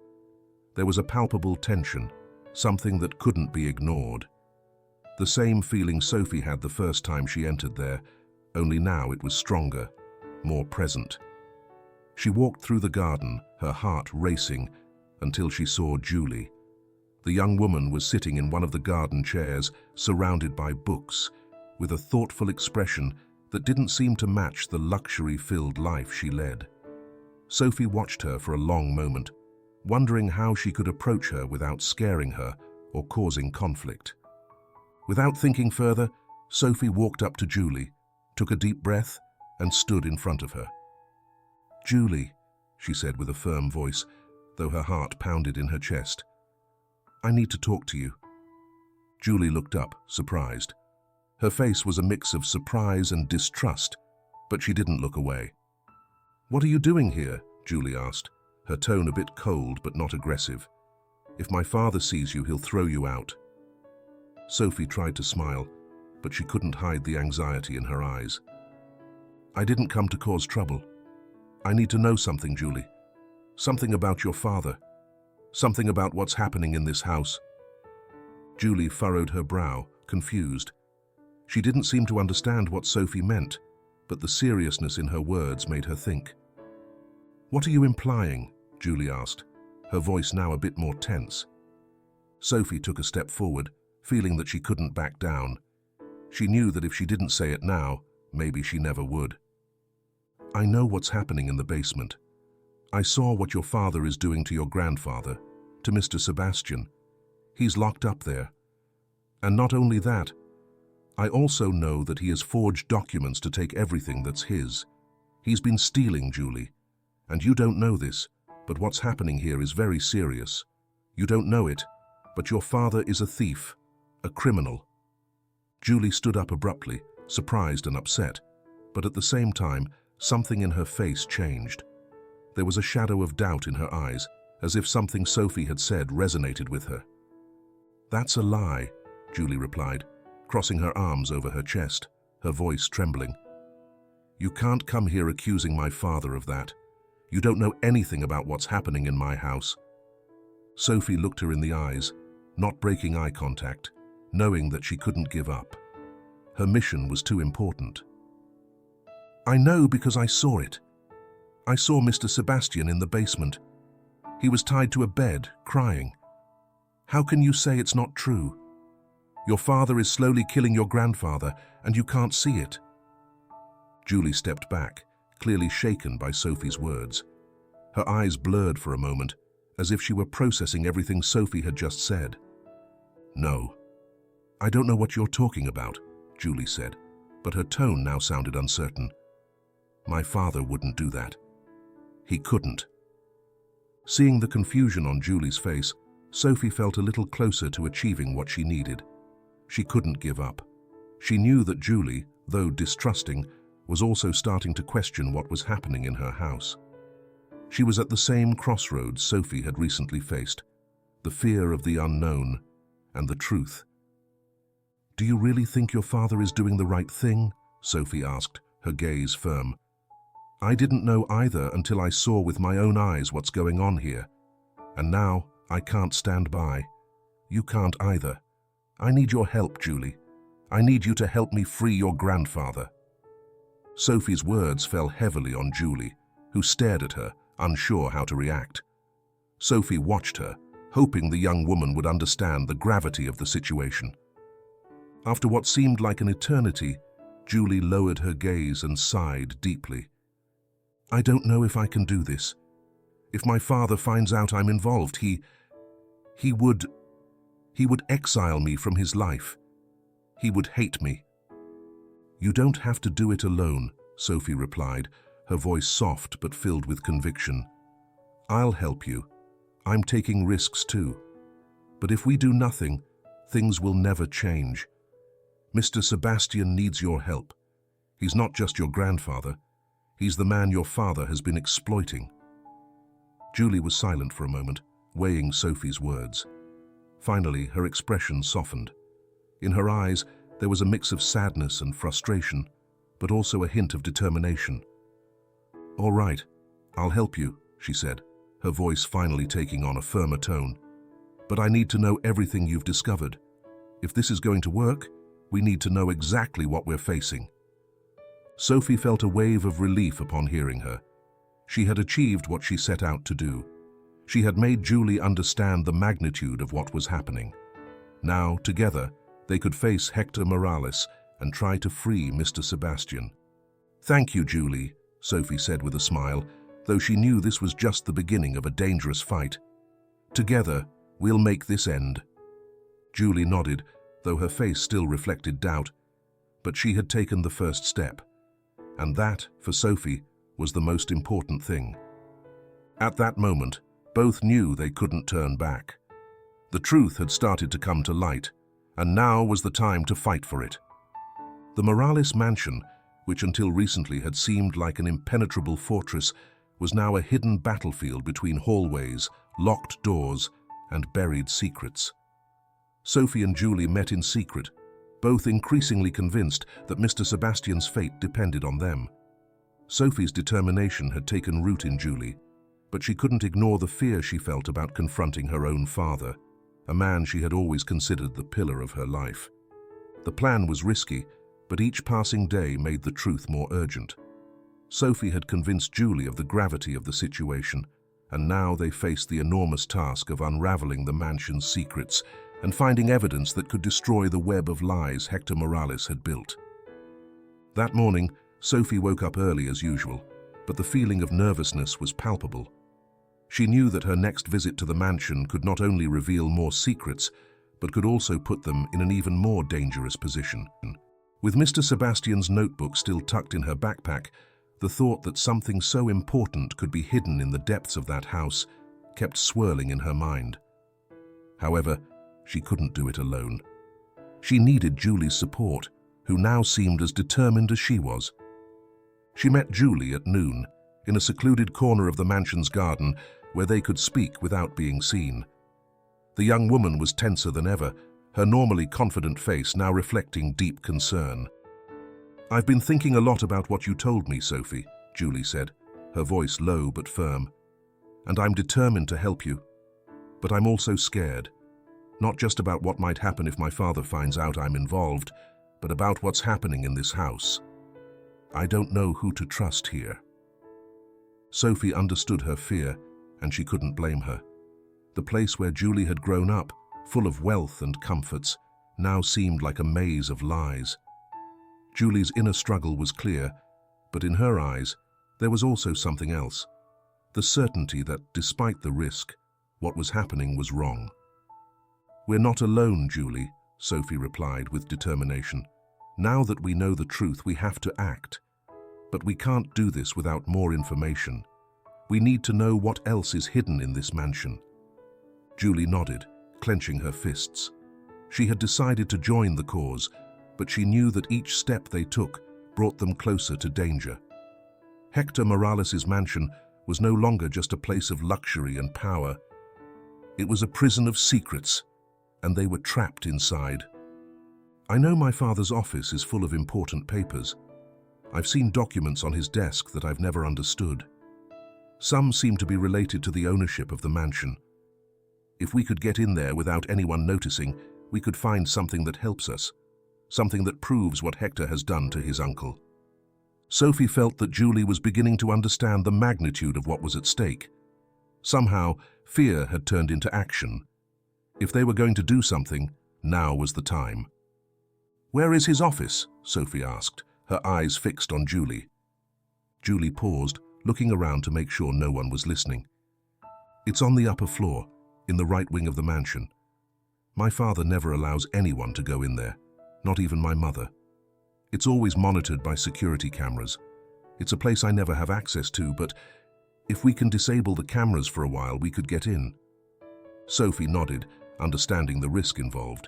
There was a palpable tension, something that couldn't be ignored. The same feeling Sophie had the first time she entered there, only now it was stronger, more present. She walked through the garden, her heart racing, until she saw Julie. The young woman was sitting in one of the garden chairs, surrounded by books, with a thoughtful expression that didn't seem to match the luxury-filled life she led. Sophie watched her for a long moment, wondering how she could approach her without scaring her or causing conflict. Without thinking further, Sophie walked up to Julie, took a deep breath, and stood in front of her. "Julie," she said with a firm voice, though her heart pounded in her chest. "I need to talk to you." Julie looked up, surprised. Her face was a mix of surprise and distrust, but she didn't look away. "What are you doing here?" Julie asked, her tone a bit cold but not aggressive. "If my father sees you, he'll throw you out." Sophie tried to smile, but she couldn't hide the anxiety in her eyes. "I didn't come to cause trouble. I need to know something, Julie. Something about your father. Something about what's happening in this house." Julie furrowed her brow, confused. She didn't seem to understand what Sophie meant, but the seriousness in her words made her think. "What are you implying?" Julie asked, her voice now a bit more tense. Sophie took a step forward, feeling that she couldn't back down. She knew that if she didn't say it now, maybe she never would. "I know what's happening in the basement. I saw what your father is doing to your grandfather, to Mr. Sebastian. He's locked up there. And not only that, I also know that he has forged documents to take everything that's his. He's been stealing, Julie. And you don't know this, but what's happening here is very serious. You don't know it, but your father is a thief, a criminal." Julie stood up abruptly, surprised and upset, but at the same time, something in her face changed. There was a shadow of doubt in her eyes, as if something Sophie had said resonated with her. "That's a lie," Julie replied, crossing her arms over her chest, her voice trembling. "You can't come here accusing my father of that. You don't know anything about what's happening in my house." Sophie looked her in the eyes, not breaking eye contact, knowing that she couldn't give up. Her mission was too important. "I know because I saw it. I saw Mr. Sebastian in the basement. He was tied to a bed, crying. How can you say it's not true? Your father is slowly killing your grandfather, and you can't see it." Julie stepped back, clearly shaken by Sophie's words. Her eyes blurred for a moment, as if she were processing everything Sophie had just said. "No, I don't know what you're talking about," Julie said, but her tone now sounded uncertain. "My father wouldn't do that. He couldn't." Seeing the confusion on Julie's face, Sophie felt a little closer to achieving what she needed. She couldn't give up. She knew that Julie, though distrusting, was also starting to question what was happening in her house. She was at the same crossroads Sophie had recently faced, the fear of the unknown and the truth. "Do you really think your father is doing the right thing?" Sophie asked, her gaze firm. "I didn't know either until I saw with my own eyes what's going on here. And now I can't stand by. You can't either. I need your help, Julie. I need you to help me free your grandfather." Sophie's words fell heavily on Julie, who stared at her, unsure how to react. Sophie watched her, hoping the young woman would understand the gravity of the situation. After what seemed like an eternity, Julie lowered her gaze and sighed deeply. "I don't know if I can do this. If my father finds out I'm involved, he would exile me from his life. He would hate me." "You don't have to do it alone," Sophie replied, her voice soft but filled with conviction. "I'll help you. I'm taking risks too. But if we do nothing, things will never change. Mr. Sebastian needs your help. He's not just your grandfather. He's the man your father has been exploiting." Julie was silent for a moment, weighing Sophie's words. Finally, her expression softened. In her eyes, there was a mix of sadness and frustration, but also a hint of determination. "All right, I'll help you," she said, her voice finally taking on a firmer tone. "But I need to know everything you've discovered. If this is going to work, we need to know exactly what we're facing." Sophie felt a wave of relief upon hearing her. She had achieved what she set out to do. She had made Julie understand the magnitude of what was happening. Now, together, they could face Hector Morales and try to free Mr. Sebastian. "Thank you, Julie," Sophie said with a smile, though she knew this was just the beginning of a dangerous fight. "Together, we'll make this end." Julie nodded, though her face still reflected doubt, but she had taken the first step. And that, for Sophie, was the most important thing. At that moment, both knew they couldn't turn back. The truth had started to come to light, and now was the time to fight for it. The Morales mansion, which until recently had seemed like an impenetrable fortress, was now a hidden battlefield between hallways, locked doors, and buried secrets. Sophie and Julie met in secret, both increasingly convinced that Mr. Sebastian's fate depended on them. Sophie's determination had taken root in Julie, but she couldn't ignore the fear she felt about confronting her own father, a man she had always considered the pillar of her life. The plan was risky, but each passing day made the truth more urgent. Sophie had convinced Julie of the gravity of the situation, and now they faced the enormous task of unraveling the mansion's secrets and finding evidence that could destroy the web of lies Hector Morales had built. That morning, Sophie woke up early as usual, but the feeling of nervousness was palpable. She knew that her next visit to the mansion could not only reveal more secrets, but could also put them in an even more dangerous position. With Mr. Sebastian's notebook still tucked in her backpack, the thought that something so important could be hidden in the depths of that house kept swirling in her mind. However, she couldn't do it alone. She needed Julie's support, who now seemed as determined as she was. She met Julie at noon, in a secluded corner of the mansion's garden where they could speak without being seen. The young woman was tenser than ever, her normally confident face now reflecting deep concern. "I've been thinking a lot about what you told me, Sophie," Julie said, her voice low but firm. "And I'm determined to help you. But I'm also scared. Not just about what might happen if my father finds out I'm involved, but about what's happening in this house. I don't know who to trust here." Sophie understood her fear, and she couldn't blame her. The place where Julie had grown up, full of wealth and comforts, now seemed like a maze of lies. Julie's inner struggle was clear, but in her eyes, there was also something else. The certainty that, despite the risk, what was happening was wrong. "We're not alone, Julie," Sophie replied with determination. "Now that we know the truth, we have to act. But we can't do this without more information. We need to know what else is hidden in this mansion." Julie nodded, clenching her fists. She had decided to join the cause, but she knew that each step they took brought them closer to danger. Hector Morales' mansion was no longer just a place of luxury and power. It was a prison of secrets, and they were trapped inside. "I know my father's office is full of important papers. I've seen documents on his desk that I've never understood. Some seem to be related to the ownership of the mansion. If we could get in there without anyone noticing, we could find something that helps us, something that proves what Hector has done to his uncle." Sophie felt that Julie was beginning to understand the magnitude of what was at stake. Somehow, fear had turned into action. If they were going to do something, now was the time. "Where is his office?" Sophie asked, her eyes fixed on Julie. Julie paused, looking around to make sure no one was listening. "It's on the upper floor, in the right wing of the mansion. My father never allows anyone to go in there, not even my mother. It's always monitored by security cameras. It's a place I never have access to, but if we can disable the cameras for a while, we could get in." Sophie nodded, understanding the risk involved.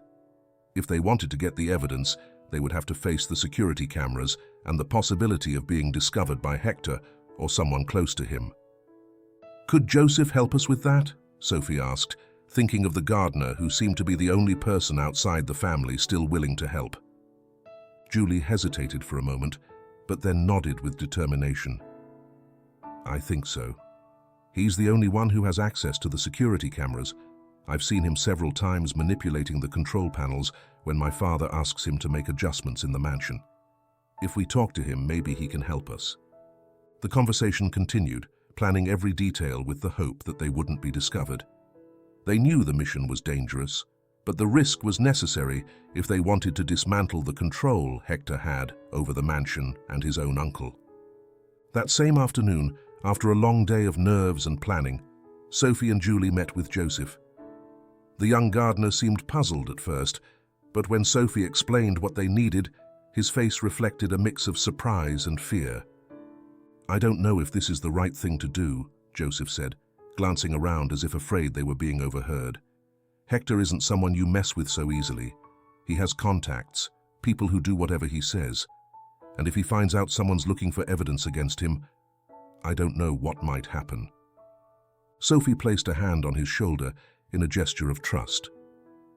If they wanted to get the evidence, they would have to face the security cameras and the possibility of being discovered by Hector or someone close to him. "Could Joseph help us with that?" Sophie asked, thinking of the gardener who seemed to be the only person outside the family still willing to help. Julie hesitated for a moment, but then nodded with determination. "I think so. He's the only one who has access to the security cameras. I've seen him several times manipulating the control panels when my father asks him to make adjustments in the mansion. If we talk to him, maybe he can help us." The conversation continued, planning every detail with the hope that they wouldn't be discovered. They knew the mission was dangerous, but the risk was necessary if they wanted to dismantle the control Hector had over the mansion and his own uncle. That same afternoon, after a long day of nerves and planning, Sophie and Julie met with Joseph. The young gardener seemed puzzled at first, but when Sophie explained what they needed, his face reflected a mix of surprise and fear. "I don't know if this is the right thing to do," Joseph said, glancing around as if afraid they were being overheard. Hector isn't someone you mess with so easily. He has contacts, people who do whatever he says. And if he finds out someone's looking for evidence against him, I don't know what might happen. Sophie placed a hand on his shoulder in a gesture of trust.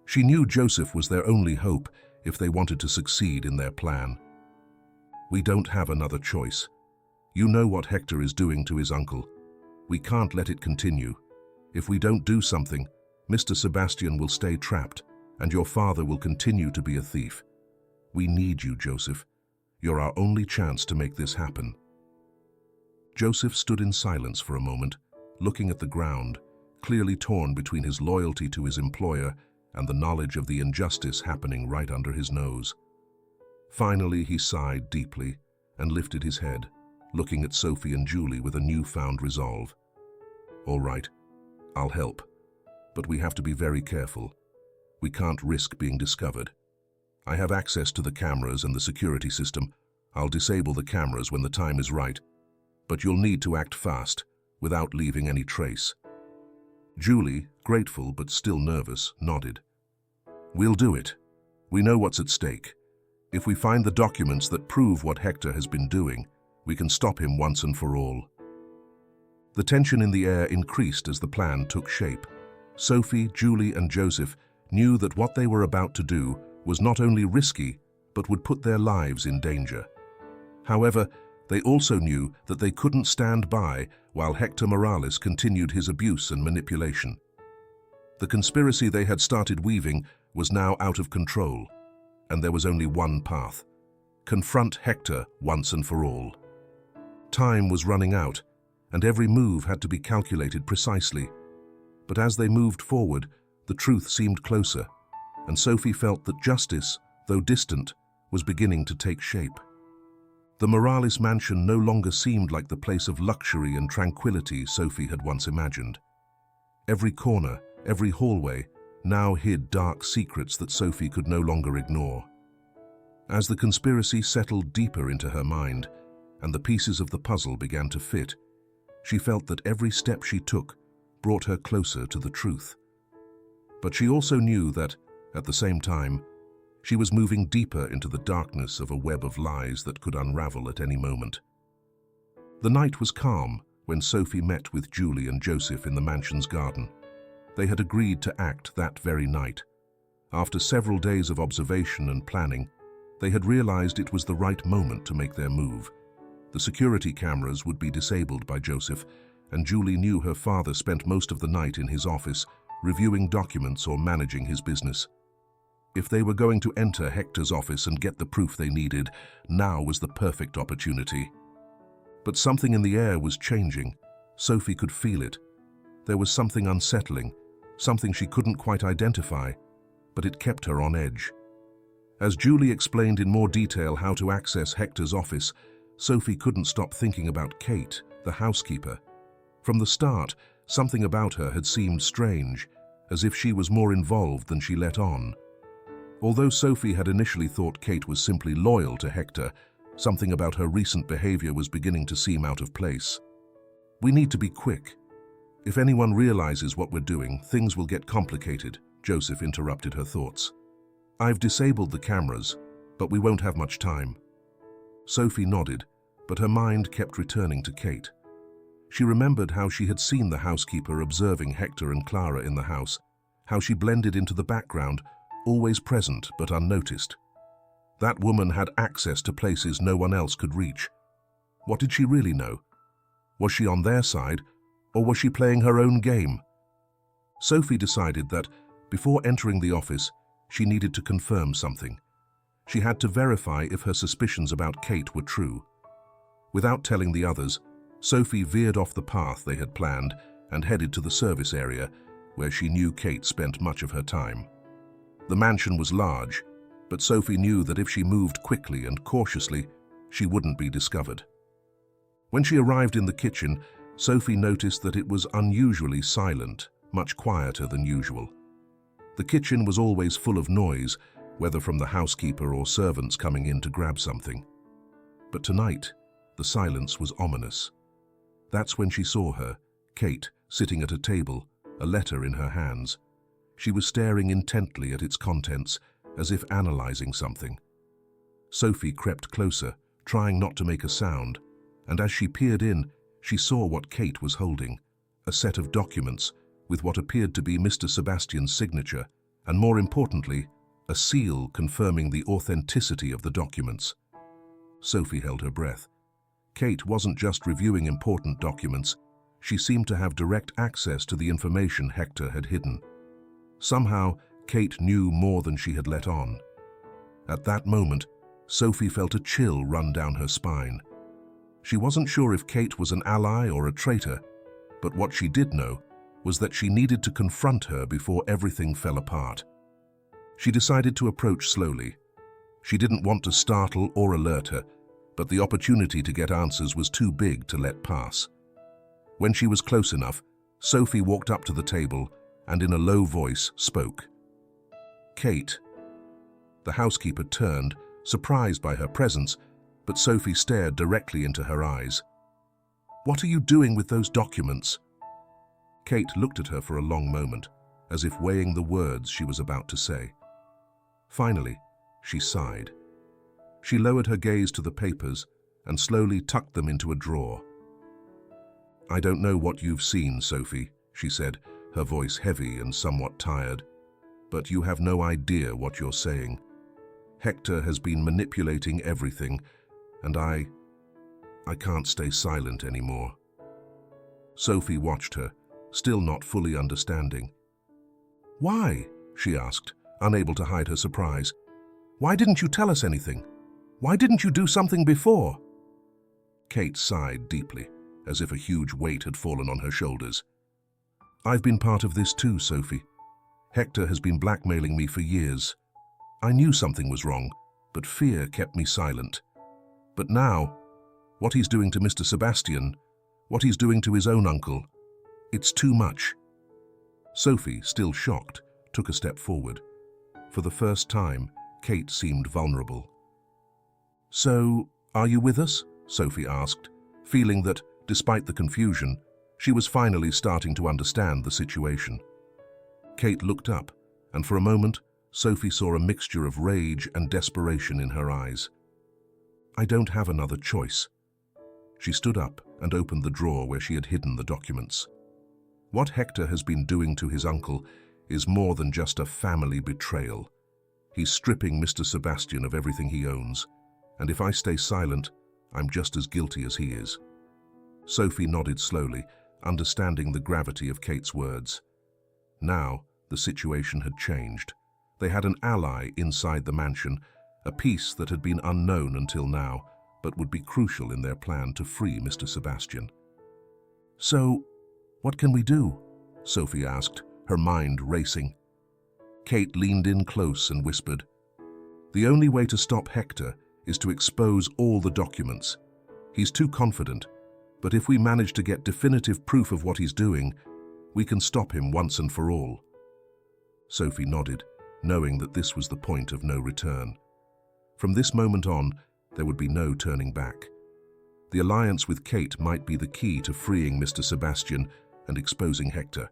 She knew Joseph was their only hope if they wanted to succeed in their plan. We don't have another choice. You know what Hector is doing to his uncle. We can't let it continue. If we don't do something, Mr. Sebastian will stay trapped, and your father will continue to be a thief. We need you, Joseph. You're our only chance to make this happen. Joseph stood in silence for a moment, looking at the ground, clearly torn between his loyalty to his employer and the knowledge of the injustice happening right under his nose. Finally, he sighed deeply and lifted his head, looking at Sophie and Julie with a newfound resolve. All right, I'll help, but we have to be very careful. We can't risk being discovered. I have access to the cameras and the security system. I'll disable the cameras when the time is right, but you'll need to act fast, without leaving any trace. Julie, grateful but still nervous, nodded. We'll do it. We know what's at stake. If we find the documents that prove what Hector has been doing, we can stop him once and for all. The tension in the air increased as the plan took shape. Sophie, Julie, and Joseph knew that what they were about to do was not only risky, but would put their lives in danger. However, they also knew that they couldn't stand by while Hector Morales continued his abuse and manipulation. The conspiracy they had started weaving was now out of control, and there was only one path: confront Hector once and for all. Time was running out, and every move had to be calculated precisely. But as they moved forward, the truth seemed closer, and Sophie felt that justice, though distant, was beginning to take shape. The Morales mansion no longer seemed like the place of luxury and tranquility Sophie had once imagined. Every corner, every hallway, now hid dark secrets that Sophie could no longer ignore. As the conspiracy settled deeper into her mind, and the pieces of the puzzle began to fit, she felt that every step she took brought her closer to the truth. But she also knew that, at the same time, she was moving deeper into the darkness of a web of lies that could unravel at any moment. The night was calm when Sophie met with Julie and Joseph in the mansion's garden. They had agreed to act that very night. After several days of observation and planning, they had realized it was the right moment to make their move. The security cameras would be disabled by Joseph, and Julie knew her father spent most of the night in his office, reviewing documents or managing his business. If they were going to enter Hector's office and get the proof they needed, now was the perfect opportunity. But something in the air was changing. Sophie could feel it. There was something unsettling, something she couldn't quite identify, but it kept her on edge. As Julie explained in more detail how to access Hector's office, Sophie couldn't stop thinking about Kate, the housekeeper. From the start, something about her had seemed strange, as if she was more involved than she let on. Although Sophie had initially thought Kate was simply loyal to Hector, something about her recent behavior was beginning to seem out of place. We need to be quick. If anyone realizes what we're doing, things will get complicated, Joseph interrupted her thoughts. I've disabled the cameras, but we won't have much time. Sophie nodded, but her mind kept returning to Kate. She remembered how she had seen the housekeeper observing Hector and Clara in the house, how she blended into the background, always present but unnoticed. That woman had access to places no one else could reach. What did she really know? Was she on their side, or was she playing her own game? Sophie decided that, before entering the office, she needed to confirm something. She had to verify if her suspicions about Kate were true. Without telling the others, Sophie veered off the path they had planned and headed to the service area, where she knew Kate spent much of her time. The mansion was large, but Sophie knew that if she moved quickly and cautiously, she wouldn't be discovered. When she arrived in the kitchen, Sophie noticed that it was unusually silent, much quieter than usual. The kitchen was always full of noise, whether from the housekeeper or servants coming in to grab something. But tonight, the silence was ominous. That's when she saw her, Kate, sitting at a table, a letter in her hands. She was staring intently at its contents, as if analyzing something. Sophie crept closer, trying not to make a sound, and as she peered in, she saw what Kate was holding, a set of documents with what appeared to be Mr. Sebastian's signature, and more importantly, a seal confirming the authenticity of the documents. Sophie held her breath. Kate wasn't just reviewing important documents, she seemed to have direct access to the information Hector had hidden. Somehow, Kate knew more than she had let on. At that moment, Sophie felt a chill run down her spine. She wasn't sure if Kate was an ally or a traitor, but what she did know was that she needed to confront her before everything fell apart. She decided to approach slowly. She didn't want to startle or alert her, but the opportunity to get answers was too big to let pass. When she was close enough, Sophie walked up to the table and in a low voice spoke. "Kate." The housekeeper turned, surprised by her presence, but Sophie stared directly into her eyes. "What are you doing with those documents?" Kate looked at her for a long moment, as if weighing the words she was about to say. Finally, she sighed. She lowered her gaze to the papers and slowly tucked them into a drawer. "I don't know what you've seen, Sophie," she said, her voice heavy and somewhat tired, "but you have no idea what you're saying. Hector has been manipulating everything, and I can't stay silent anymore." Sophie watched her, still not fully understanding. "Why?" she asked, unable to hide her surprise. "Why didn't you tell us anything? Why didn't you do something before?" Kate sighed deeply, as if a huge weight had fallen on her shoulders. "I've been part of this too, Sophie. Hector has been blackmailing me for years. I knew something was wrong, but fear kept me silent. But now, what he's doing to Mr. Sebastian, what he's doing to his own uncle, it's too much." Sophie, still shocked, took a step forward. For the first time, Kate seemed vulnerable. "So, are you with us?" Sophie asked, feeling that, despite the confusion, she was finally starting to understand the situation. Kate looked up, and for a moment, Sophie saw a mixture of rage and desperation in her eyes. "I don't have another choice." She stood up and opened the drawer where she had hidden the documents. "What Hector has been doing to his uncle is more than just a family betrayal. He's stripping Mr. Sebastian of everything he owns, and if I stay silent, I'm just as guilty as he is." Sophie nodded slowly, understanding the gravity of Kate's words. Now, the situation had changed. They had an ally inside the mansion, a piece that had been unknown until now, but would be crucial in their plan to free Mr. Sebastian. "So, what can we do?" Sophie asked, her mind racing. Kate leaned in close and whispered, "The only way to stop Hector is to expose all the documents. He's too confident, but if we manage to get definitive proof of what he's doing, we can stop him once and for all." Sophie nodded, knowing that this was the point of no return. From this moment on, there would be no turning back. The alliance with Kate might be the key to freeing Mr. Sebastian and exposing Hector.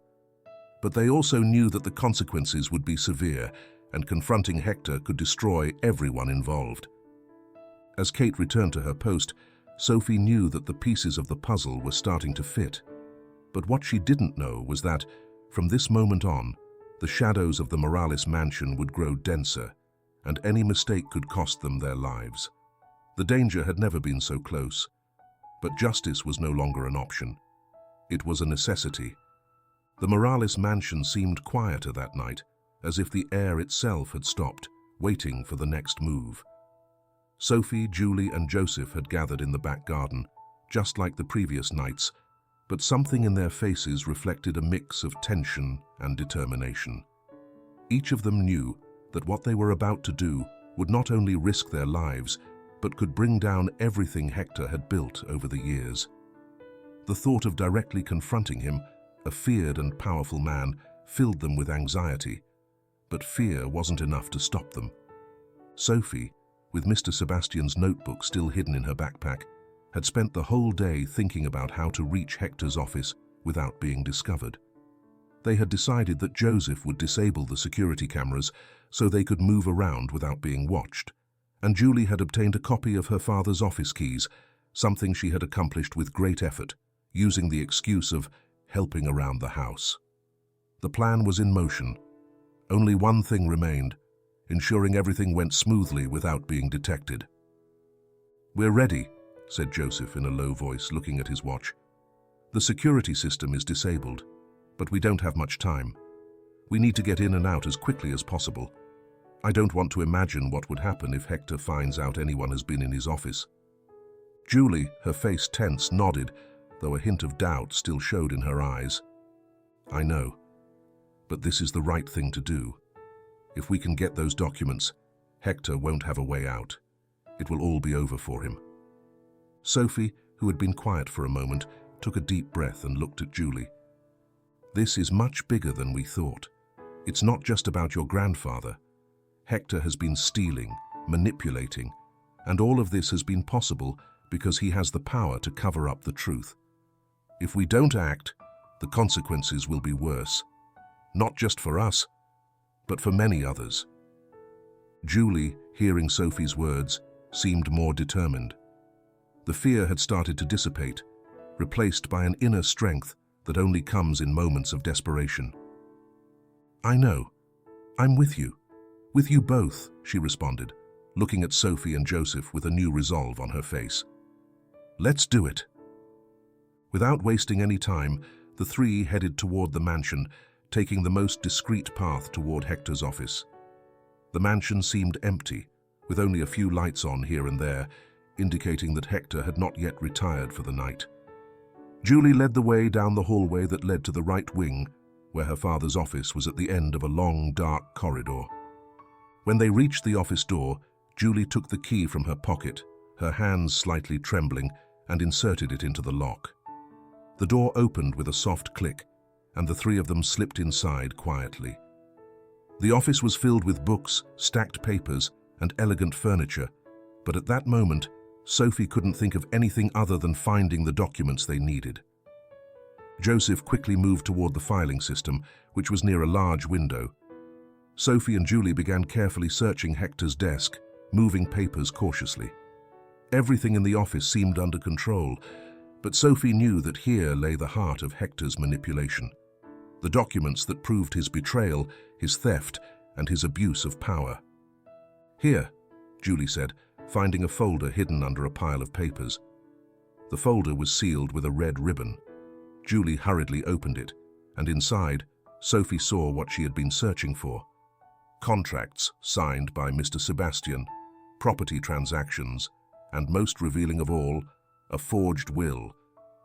But they also knew that the consequences would be severe, and confronting Hector could destroy everyone involved. As Kate returned to her post, Sophie knew that the pieces of the puzzle were starting to fit. But what she didn't know was that, from this moment on, the shadows of the Morales mansion would grow denser, and any mistake could cost them their lives. The danger had never been so close, but justice was no longer an option. It was a necessity. The Morales mansion seemed quieter that night, as if the air itself had stopped, waiting for the next move. Sophie, Julie, and Joseph had gathered in the back garden, just like the previous nights, but something in their faces reflected a mix of tension and determination. Each of them knew that what they were about to do would not only risk their lives, but could bring down everything Hector had built over the years. The thought of directly confronting him, a feared and powerful man, filled them with anxiety, but fear wasn't enough to stop them. Sophie, with Mr. Sebastian's notebook still hidden in her backpack, had spent the whole day thinking about how to reach Hector's office without being discovered. They had decided that Joseph would disable the security cameras so they could move around without being watched, and Julie had obtained a copy of her father's office keys, something she had accomplished with great effort, using the excuse of helping around the house. The plan was in motion. Only one thing remained, ensuring everything went smoothly without being detected. "We're ready," said Joseph in a low voice, looking at his watch. "The security system is disabled, but we don't have much time. We need to get in and out as quickly as possible. I don't want to imagine what would happen if Hector finds out anyone has been in his office." Julie, her face tense, nodded, though a hint of doubt still showed in her eyes. "I know, but this is the right thing to do. If we can get those documents, Hector won't have a way out. It will all be over for him." Sophie, who had been quiet for a moment, took a deep breath and looked at Julie. "This is much bigger than we thought. It's not just about your grandfather. Hector has been stealing, manipulating, and all of this has been possible because he has the power to cover up the truth. If we don't act, the consequences will be worse. Not just for us, but for many others." Julie, hearing Sophie's words, seemed more determined. The fear had started to dissipate, replaced by an inner strength that only comes in moments of desperation. "I know. I'm with you both," she responded, looking at Sophie and Joseph with a new resolve on her face. "Let's do it." Without wasting any time, the three headed toward the mansion, taking the most discreet path toward Hector's office. The mansion seemed empty, with only a few lights on here and there, indicating that Hector had not yet retired for the night. Julie led the way down the hallway that led to the right wing, where her father's office was at the end of a long, dark corridor. When they reached the office door, Julie took the key from her pocket, her hands slightly trembling, and inserted it into the lock. The door opened with a soft click, and the three of them slipped inside quietly. The office was filled with books, stacked papers, and elegant furniture, but at that moment, Sophie couldn't think of anything other than finding the documents they needed. Joseph quickly moved toward the filing system, which was near a large window. Sophie and Julie began carefully searching Hector's desk, moving papers cautiously. Everything in the office seemed under control, but Sophie knew that here lay the heart of Hector's manipulation. The documents that proved his betrayal, his theft, and his abuse of power. "Here," Julie said, finding a folder hidden under a pile of papers. The folder was sealed with a red ribbon. Julie hurriedly opened it, and inside, Sophie saw what she had been searching for. Contracts signed by Mr. Sebastian, property transactions, and most revealing of all, a forged will,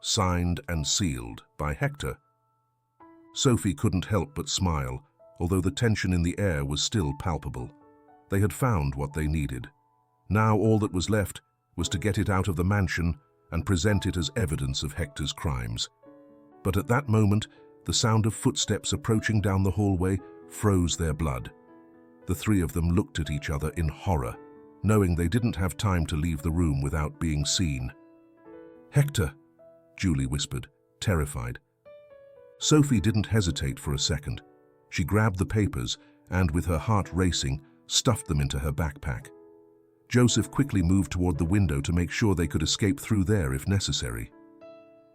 signed and sealed by Hector. Sophie couldn't help but smile, although the tension in the air was still palpable. They had found what they needed. Now all that was left was to get it out of the mansion and present it as evidence of Hector's crimes. But at that moment, the sound of footsteps approaching down the hallway froze their blood. The three of them looked at each other in horror, knowing they didn't have time to leave the room without being seen. "Hector," Julie whispered, terrified. Sophie didn't hesitate for a second. She grabbed the papers and, with her heart racing, stuffed them into her backpack. Joseph quickly moved toward the window to make sure they could escape through there if necessary.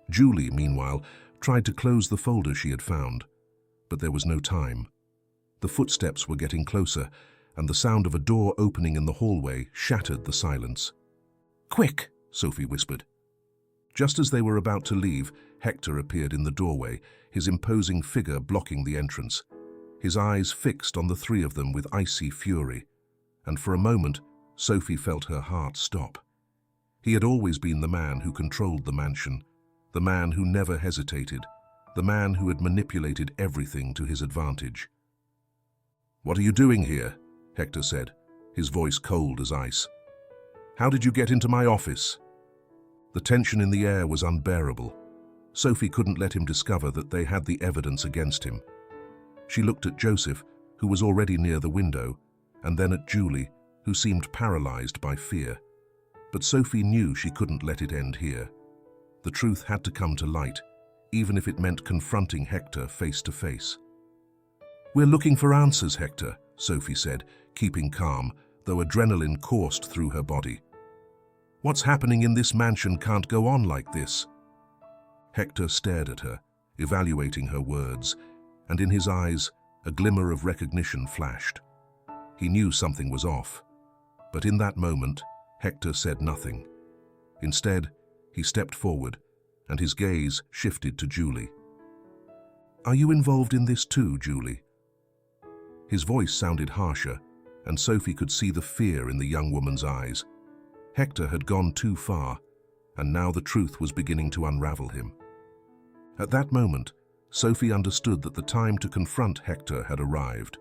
Julie, meanwhile, tried to close the folder she had found, but there was no time. The footsteps were getting closer, and the sound of a door opening in the hallway shattered the silence. "Quick!" Sophie whispered. Just as they were about to leave, Hector appeared in the doorway, his imposing figure blocking the entrance. His eyes fixed on the three of them with icy fury, and for a moment, Sophie felt her heart stop. He had always been the man who controlled the mansion, the man who never hesitated, the man who had manipulated everything to his advantage. "What are you doing here?" Hector said, his voice cold as ice. "How did you get into my office?" The tension in the air was unbearable. Sophie couldn't let him discover that they had the evidence against him. She looked at Joseph, who was already near the window, and then at Julie, who seemed paralyzed by fear. But Sophie knew she couldn't let it end here. The truth had to come to light, even if it meant confronting Hector face to face. "We're looking for answers, Hector," Sophie said, keeping calm, though adrenaline coursed through her body. "What's happening in this mansion can't go on like this." Hector stared at her, evaluating her words, and in his eyes, a glimmer of recognition flashed. He knew something was off, but in that moment, Hector said nothing. Instead, he stepped forward, and his gaze shifted to Julie. "Are you involved in this too, Julie?" His voice sounded harsher, and Sophie could see the fear in the young woman's eyes. Hector had gone too far, and now the truth was beginning to unravel him. At that moment, Sophie understood that the time to confront Hector had arrived.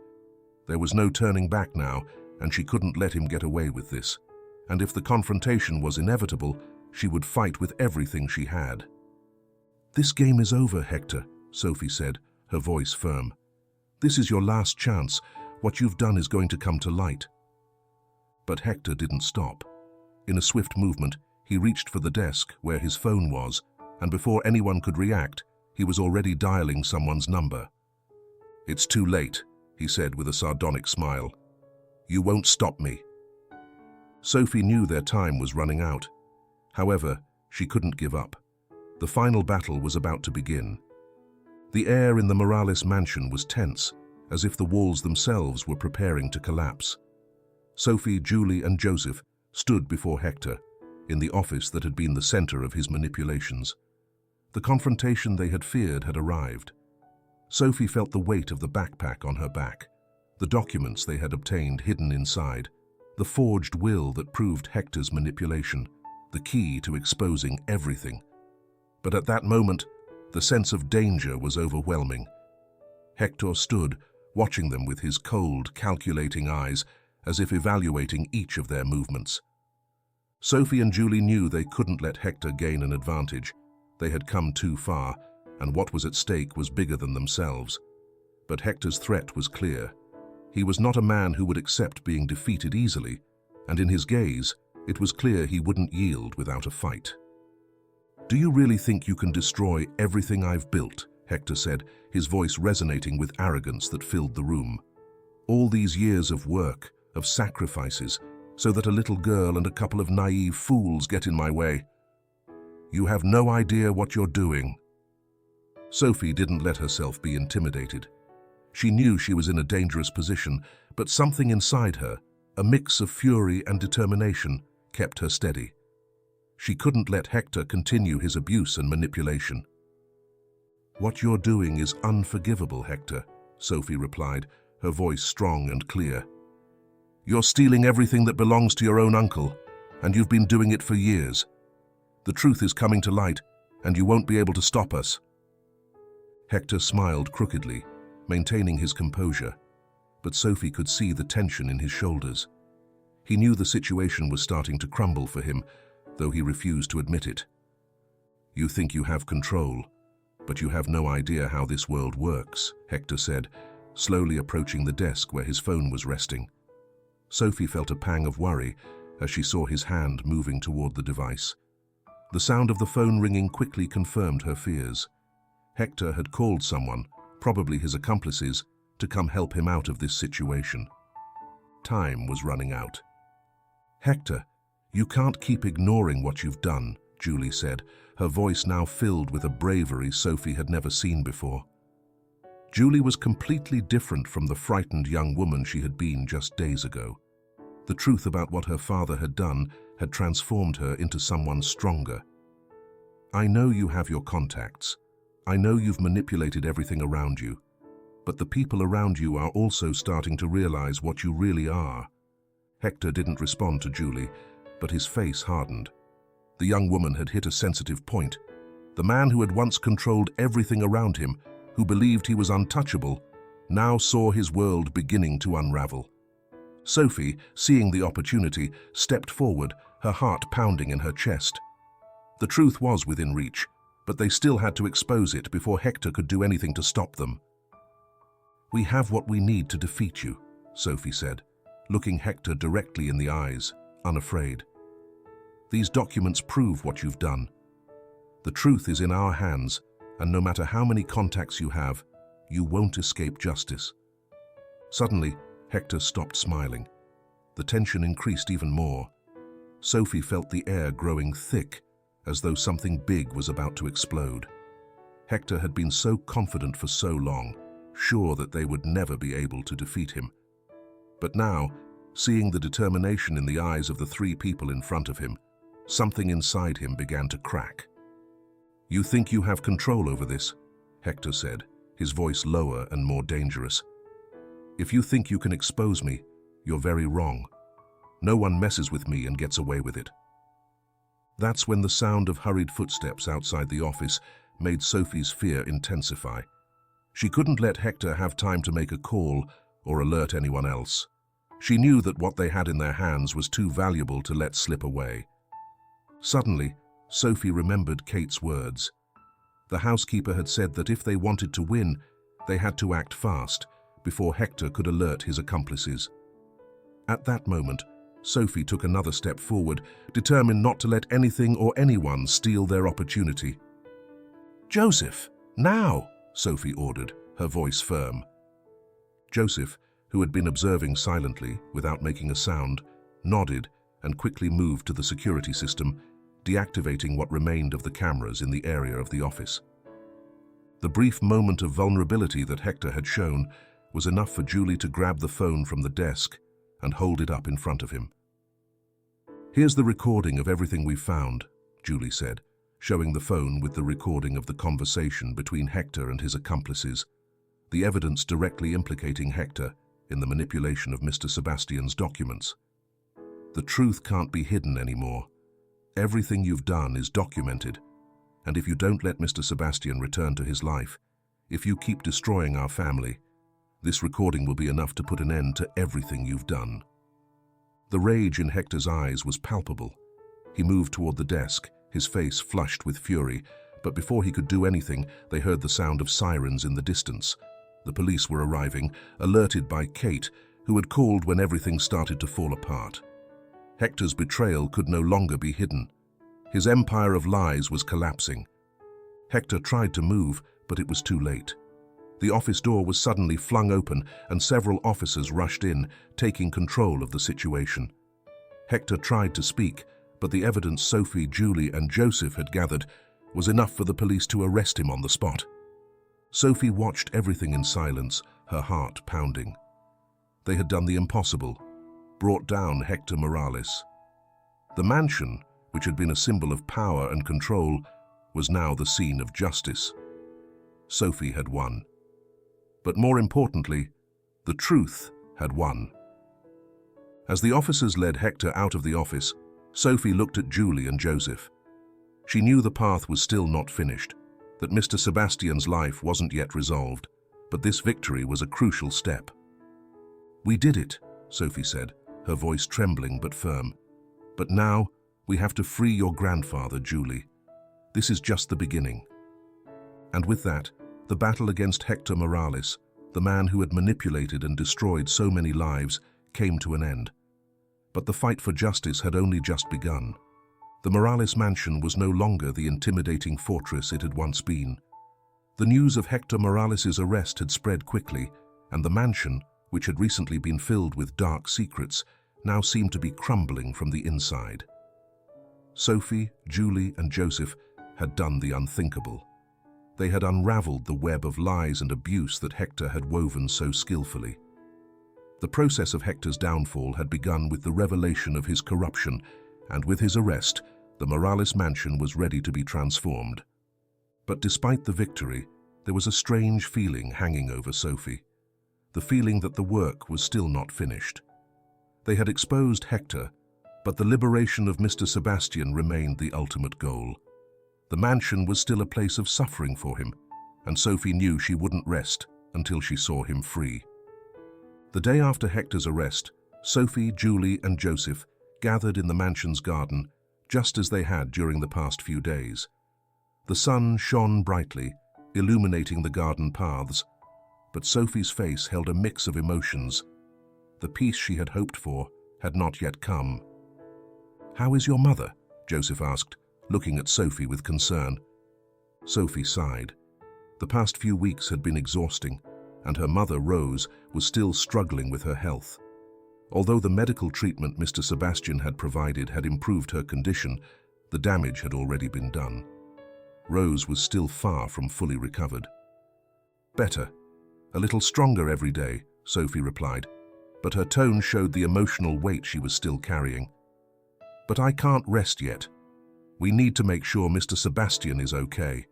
There was no turning back now, and she couldn't let him get away with this. And if the confrontation was inevitable, she would fight with everything she had. "This game is over, Hector," Sophie said, her voice firm. "This is your last chance. What you've done is going to come to light." But Hector didn't stop. In a swift movement, he reached for the desk where his phone was, and before anyone could react, he was already dialing someone's number. "It's too late," he said with a sardonic smile. "You won't stop me." Sophie knew their time was running out. However, she couldn't give up. The final battle was about to begin. The air in the Morales mansion was tense, as if the walls themselves were preparing to collapse. Sophie, Julie, and Joseph stood before Hector, in the office that had been the center of his manipulations. The confrontation they had feared had arrived. Sophie felt the weight of the backpack on her back, the documents they had obtained hidden inside, the forged will that proved Hector's manipulation, the key to exposing everything. But at that moment, the sense of danger was overwhelming. Hector stood, watching them with his cold, calculating eyes, as if evaluating each of their movements. Sophie and Julie knew they couldn't let Hector gain an advantage. They had come too far, and what was at stake was bigger than themselves. But Hector's threat was clear. He was not a man who would accept being defeated easily, and in his gaze, it was clear he wouldn't yield without a fight. "Do you really think you can destroy everything I've built?" Hector said, his voice resonating with arrogance that filled the room. "All these years of work, of sacrifices, so that a little girl and a couple of naive fools get in my way. You have no idea what you're doing." Sophie didn't let herself be intimidated. She knew she was in a dangerous position, but something inside her, a mix of fury and determination, kept her steady. She couldn't let Hector continue his abuse and manipulation. "What you're doing is unforgivable, Hector," Sophie replied, her voice strong and clear. "You're stealing everything that belongs to your own uncle, and you've been doing it for years. The truth is coming to light, and you won't be able to stop us." Hector smiled crookedly, maintaining his composure, but Sophie could see the tension in his shoulders. He knew the situation was starting to crumble for him, though he refused to admit it. "You think you have control, but you have no idea how this world works," Hector said, slowly approaching the desk where his phone was resting. Sophie felt a pang of worry as she saw his hand moving toward the device. The sound of the phone ringing quickly confirmed her fears. Hector had called someone, probably his accomplices, to come help him out of this situation. Time was running out. "Hector, you can't keep ignoring what you've done," Julie said, her voice now filled with a bravery Sophie had never seen before. Julie was completely different from the frightened young woman she had been just days ago. The truth about what her father had done had transformed her into someone stronger. "I know you have your contacts. I know you've manipulated everything around you. But the people around you are also starting to realize what you really are." Hector didn't respond to Julie, but his face hardened. The young woman had hit a sensitive point. The man who had once controlled everything around him, who believed he was untouchable, now saw his world beginning to unravel. Sophie, seeing the opportunity, stepped forward, her heart pounding in her chest. The truth was within reach, but they still had to expose it before Hector could do anything to stop them. "We have what we need to defeat you," Sophie said, looking Hector directly in the eyes, unafraid. "These documents prove what you've done. The truth is in our hands, and no matter how many contacts you have, you won't escape justice. Suddenly, Hector stopped smiling. The tension increased even more. Sophie felt the air growing thick, as though something big was about to explode. Hector had been so confident for so long, sure that they would never be able to defeat him. But now, seeing the determination in the eyes of the three people in front of him, something inside him began to crack. "You think you have control over this?" Hector said, his voice lower and more dangerous. "If you think you can expose me, you're very wrong. No one messes with me and gets away with it." That's when the sound of hurried footsteps outside the office made Sophie's fear intensify. She couldn't let Hector have time to make a call or alert anyone else. She knew that what they had in their hands was too valuable to let slip away. Suddenly, Sophie remembered Kate's words. The housekeeper had said that if they wanted to win, they had to act fast before Hector could alert his accomplices. At that moment, Sophie took another step forward, determined not to let anything or anyone steal their opportunity. "Joseph, now!" Sophie ordered, her voice firm. Joseph, who had been observing silently, without making a sound, nodded and quickly moved to the security system, deactivating what remained of the cameras in the area of the office. The brief moment of vulnerability that Hector had shown was enough for Julie to grab the phone from the desk and hold it up in front of him. "Here's the recording of everything we've found," Julie said, showing the phone with the recording of the conversation between Hector and his accomplices, the evidence directly implicating Hector in the manipulation of Mr. Sebastian's documents. "The truth can't be hidden anymore. Everything you've done is documented, and if you don't let Mr. Sebastian return to his life, if you keep destroying our family, this recording will be enough to put an end to everything you've done." The rage in Hector's eyes was palpable. He moved toward the desk, his face flushed with fury, but before he could do anything, they heard the sound of sirens in the distance. The police were arriving, alerted by Kate, who had called when everything started to fall apart. Hector's betrayal could no longer be hidden. His empire of lies was collapsing. Hector tried to move, but it was too late. The office door was suddenly flung open and several officers rushed in, taking control of the situation. Hector tried to speak, but the evidence Sophie, Julie, and Joseph had gathered was enough for the police to arrest him on the spot. Sophie watched everything in silence, her heart pounding. They had done the impossible, brought down Hector Morales. The mansion, which had been a symbol of power and control, was now the scene of justice. Sophie had won. But more importantly, the truth had won. As the officers led Hector out of the office, Sophie looked at Julie and Joseph. She knew the path was still not finished, that Mr. Sebastian's life wasn't yet resolved, but this victory was a crucial step. "We did it," Sophie said, her voice trembling but firm. "But now, we have to free your grandfather, Julie. This is just the beginning." And with that, the battle against Hector Morales, the man who had manipulated and destroyed so many lives, came to an end. But the fight for justice had only just begun. The Morales mansion was no longer the intimidating fortress it had once been. The news of Hector Morales' arrest had spread quickly, and the mansion, which had recently been filled with dark secrets, now seemed to be crumbling from the inside. Sophie, Julie, and Joseph had done the unthinkable. They had unraveled the web of lies and abuse that Hector had woven so skillfully. The process of Hector's downfall had begun with the revelation of his corruption, and with his arrest, the Morales mansion was ready to be transformed. But despite the victory, there was a strange feeling hanging over Sophie, the feeling that the work was still not finished. They had exposed Hector, but the liberation of Mr. Sebastian remained the ultimate goal. The mansion was still a place of suffering for him, and Sophie knew she wouldn't rest until she saw him free. The day after Hector's arrest, Sophie, Julie, and Joseph gathered in the mansion's garden, just as they had during the past few days. The sun shone brightly, illuminating the garden paths, but Sophie's face held a mix of emotions. The peace she had hoped for had not yet come. "How is your mother?" Joseph asked, looking at Sophie with concern. Sophie sighed. The past few weeks had been exhausting, and her mother, Rose, was still struggling with her health. Although the medical treatment Mr. Sebastian had provided had improved her condition, the damage had already been done. Rose was still far from fully recovered. "Better. A little stronger every day," Sophie replied, but her tone showed the emotional weight she was still carrying. "But I can't rest yet. We need to make sure Mr. Sebastian is okay."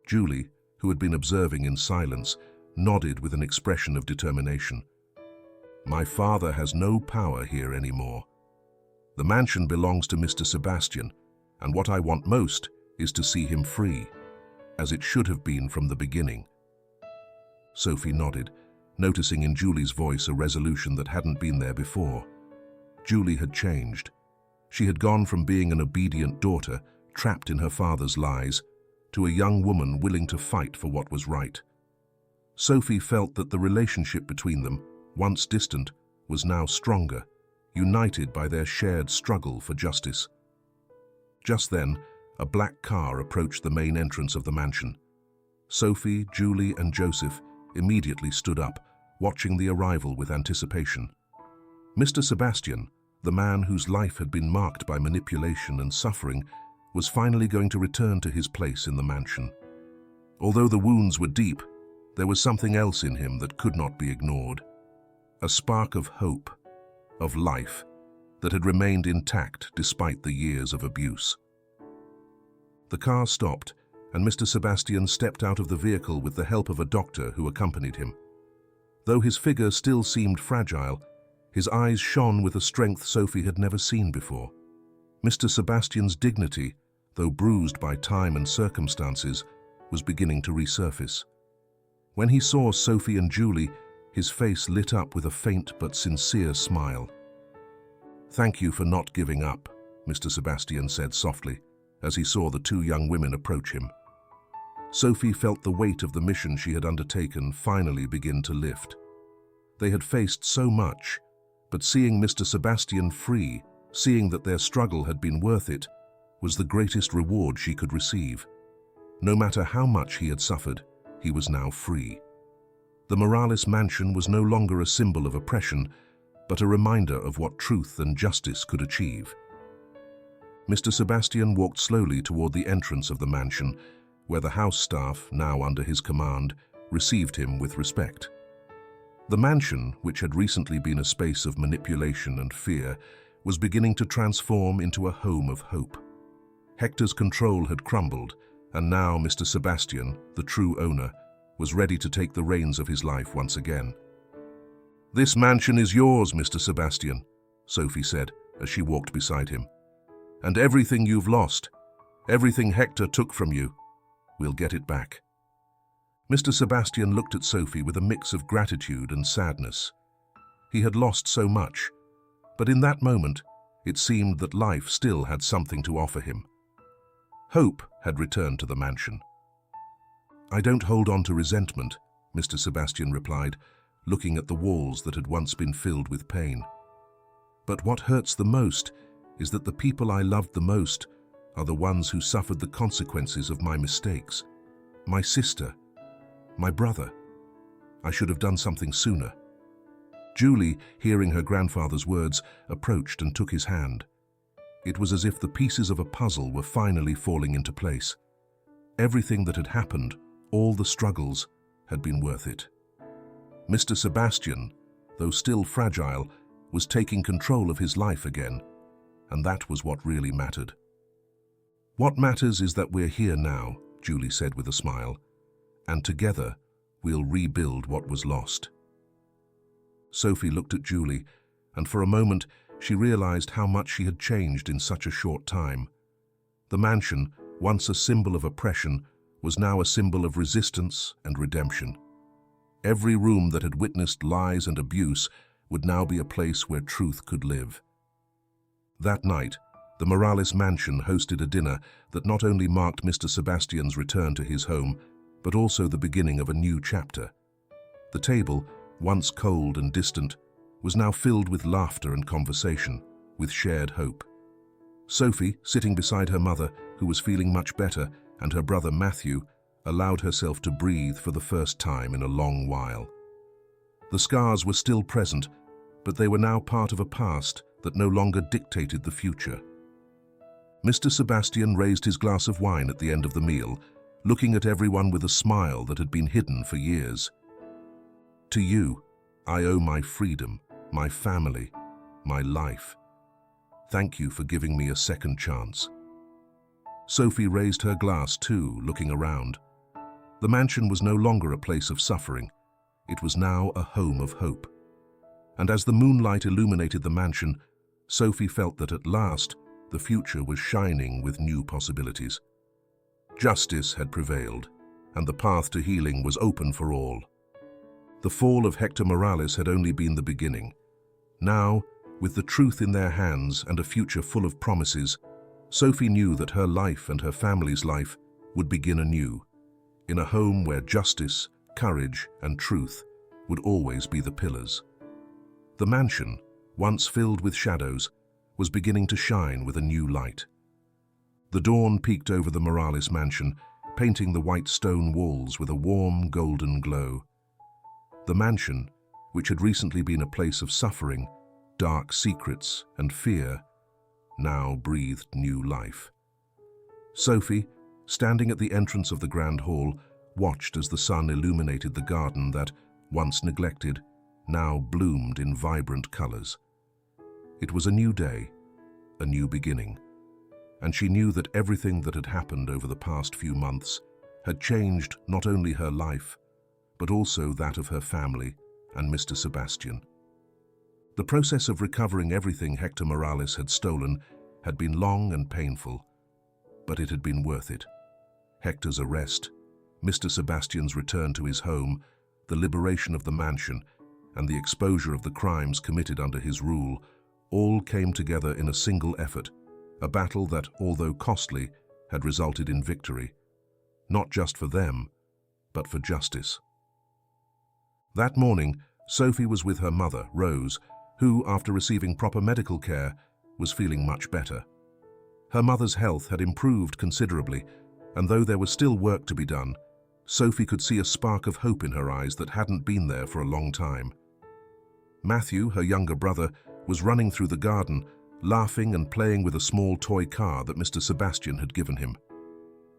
Julie, who had been observing in silence, nodded with an expression of determination. "My father has no power here anymore. The mansion belongs to Mr. Sebastian, and what I want most is to see him free, as it should have been from the beginning." Sophie nodded, noticing in Julie's voice a resolution that hadn't been there before. Julie had changed. She had gone from being an obedient daughter, trapped in her father's lies, to a young woman willing to fight for what was right. Sophie felt that the relationship between them, once distant, was now stronger, united by their shared struggle for justice. Just then, a black car approached the main entrance of the mansion. Sophie, Julie, and Joseph immediately stood up, watching the arrival with anticipation. Mr. Sebastian, the man whose life had been marked by manipulation and suffering, was finally going to return to his place in the mansion. Although the wounds were deep, there was something else in him that could not be ignored. A spark of hope, of life, that had remained intact despite the years of abuse. The car stopped, and Mr. Sebastian stepped out of the vehicle with the help of a doctor who accompanied him. Though his figure still seemed fragile, his eyes shone with a strength Sophie had never seen before. Mr. Sebastian's dignity, though bruised by time and circumstances, was beginning to resurface. When he saw Sophie and Julie, his face lit up with a faint but sincere smile. "Thank you for not giving up," Mr. Sebastian said softly, as he saw the two young women approach him. Sophie felt the weight of the mission she had undertaken finally begin to lift. They had faced so much, but seeing Mr. Sebastian free, seeing that their struggle had been worth it, was the greatest reward she could receive. No matter how much he had suffered, he was now free. The Morales mansion was no longer a symbol of oppression, but a reminder of what truth and justice could achieve. Mr. Sebastian walked slowly toward the entrance of the mansion, where the house staff, now under his command, received him with respect. The mansion, which had recently been a space of manipulation and fear, was beginning to transform into a home of hope. Hector's control had crumbled, and now Mr. Sebastian, the true owner, was ready to take the reins of his life once again. "This mansion is yours, Mr. Sebastian," Sophie said as she walked beside him. "And everything you've lost, everything Hector took from you, we'll get it back." Mr. Sebastian looked at Sophie with a mix of gratitude and sadness. He had lost so much, but in that moment, it seemed that life still had something to offer him. Hope had returned to the mansion. "I don't hold on to resentment," Mr. Sebastian replied, looking at the walls that had once been filled with pain. "But what hurts the most is that the people I loved the most are the ones who suffered the consequences of my mistakes. My sister, my brother. I should have done something sooner." Julie, hearing her grandfather's words, approached and took his hand. It was as if the pieces of a puzzle were finally falling into place. Everything that had happened, all the struggles, had been worth it. Mr. Sebastian, though still fragile, was taking control of his life again, and that was what really mattered. "What matters is that we're here now," Julie said with a smile, "and together we'll rebuild what was lost." Sophie looked at Julie, and for a moment she realized how much she had changed in such a short time. The mansion, once a symbol of oppression, was now a symbol of resistance and redemption. Every room that had witnessed lies and abuse would now be a place where truth could live. That night, the Morales mansion hosted a dinner that not only marked Mr. Sebastian's return to his home, but also the beginning of a new chapter. The table, once cold and distant, was now filled with laughter and conversation, with shared hope. Sophie, sitting beside her mother, who was feeling much better, and her brother Matthew, allowed herself to breathe for the first time in a long while. The scars were still present, but they were now part of a past that no longer dictated the future. Mr. Sebastian raised his glass of wine at the end of the meal, looking at everyone with a smile that had been hidden for years. To you, I owe my freedom, my family, my life. Thank you for giving me a second chance. Sophie raised her glass too, looking around. The mansion was no longer a place of suffering. It was now a home of hope. And as the moonlight illuminated the mansion, Sophie felt that at last the future was shining with new possibilities. Justice had prevailed, and the path to healing was open for all. The fall of Hector Morales had only been the beginning. Now, with the truth in their hands and a future full of promises, Sophie knew that her life and her family's life would begin anew, in a home where justice, courage, and truth would always be the pillars. The mansion, once filled with shadows, was beginning to shine with a new light. The dawn peeked over the Morales mansion, painting the white stone walls with a warm golden glow. The mansion, which had recently been a place of suffering, dark secrets, and fear, now breathed new life. Sophie, standing at the entrance of the grand hall, watched as the sun illuminated the garden that, once neglected, now bloomed in vibrant colors. It was a new day, a new beginning, and she knew that everything that had happened over the past few months had changed not only her life, but also that of her family and Mr. Sebastian. The process of recovering everything Hector Morales had stolen had been long and painful, but it had been worth it. Hector's arrest, Mr. Sebastian's return to his home, the liberation of the mansion, and the exposure of the crimes committed under his rule all came together in a single effort, a battle that, although costly, had resulted in victory, not just for them, but for justice. That morning, Sophie was with her mother, Rose, who, after receiving proper medical care, was feeling much better. Her mother's health had improved considerably, and though there was still work to be done, Sophie could see a spark of hope in her eyes that hadn't been there for a long time. Matthew, her younger brother, was running through the garden, laughing and playing with a small toy car that Mr. Sebastian had given him.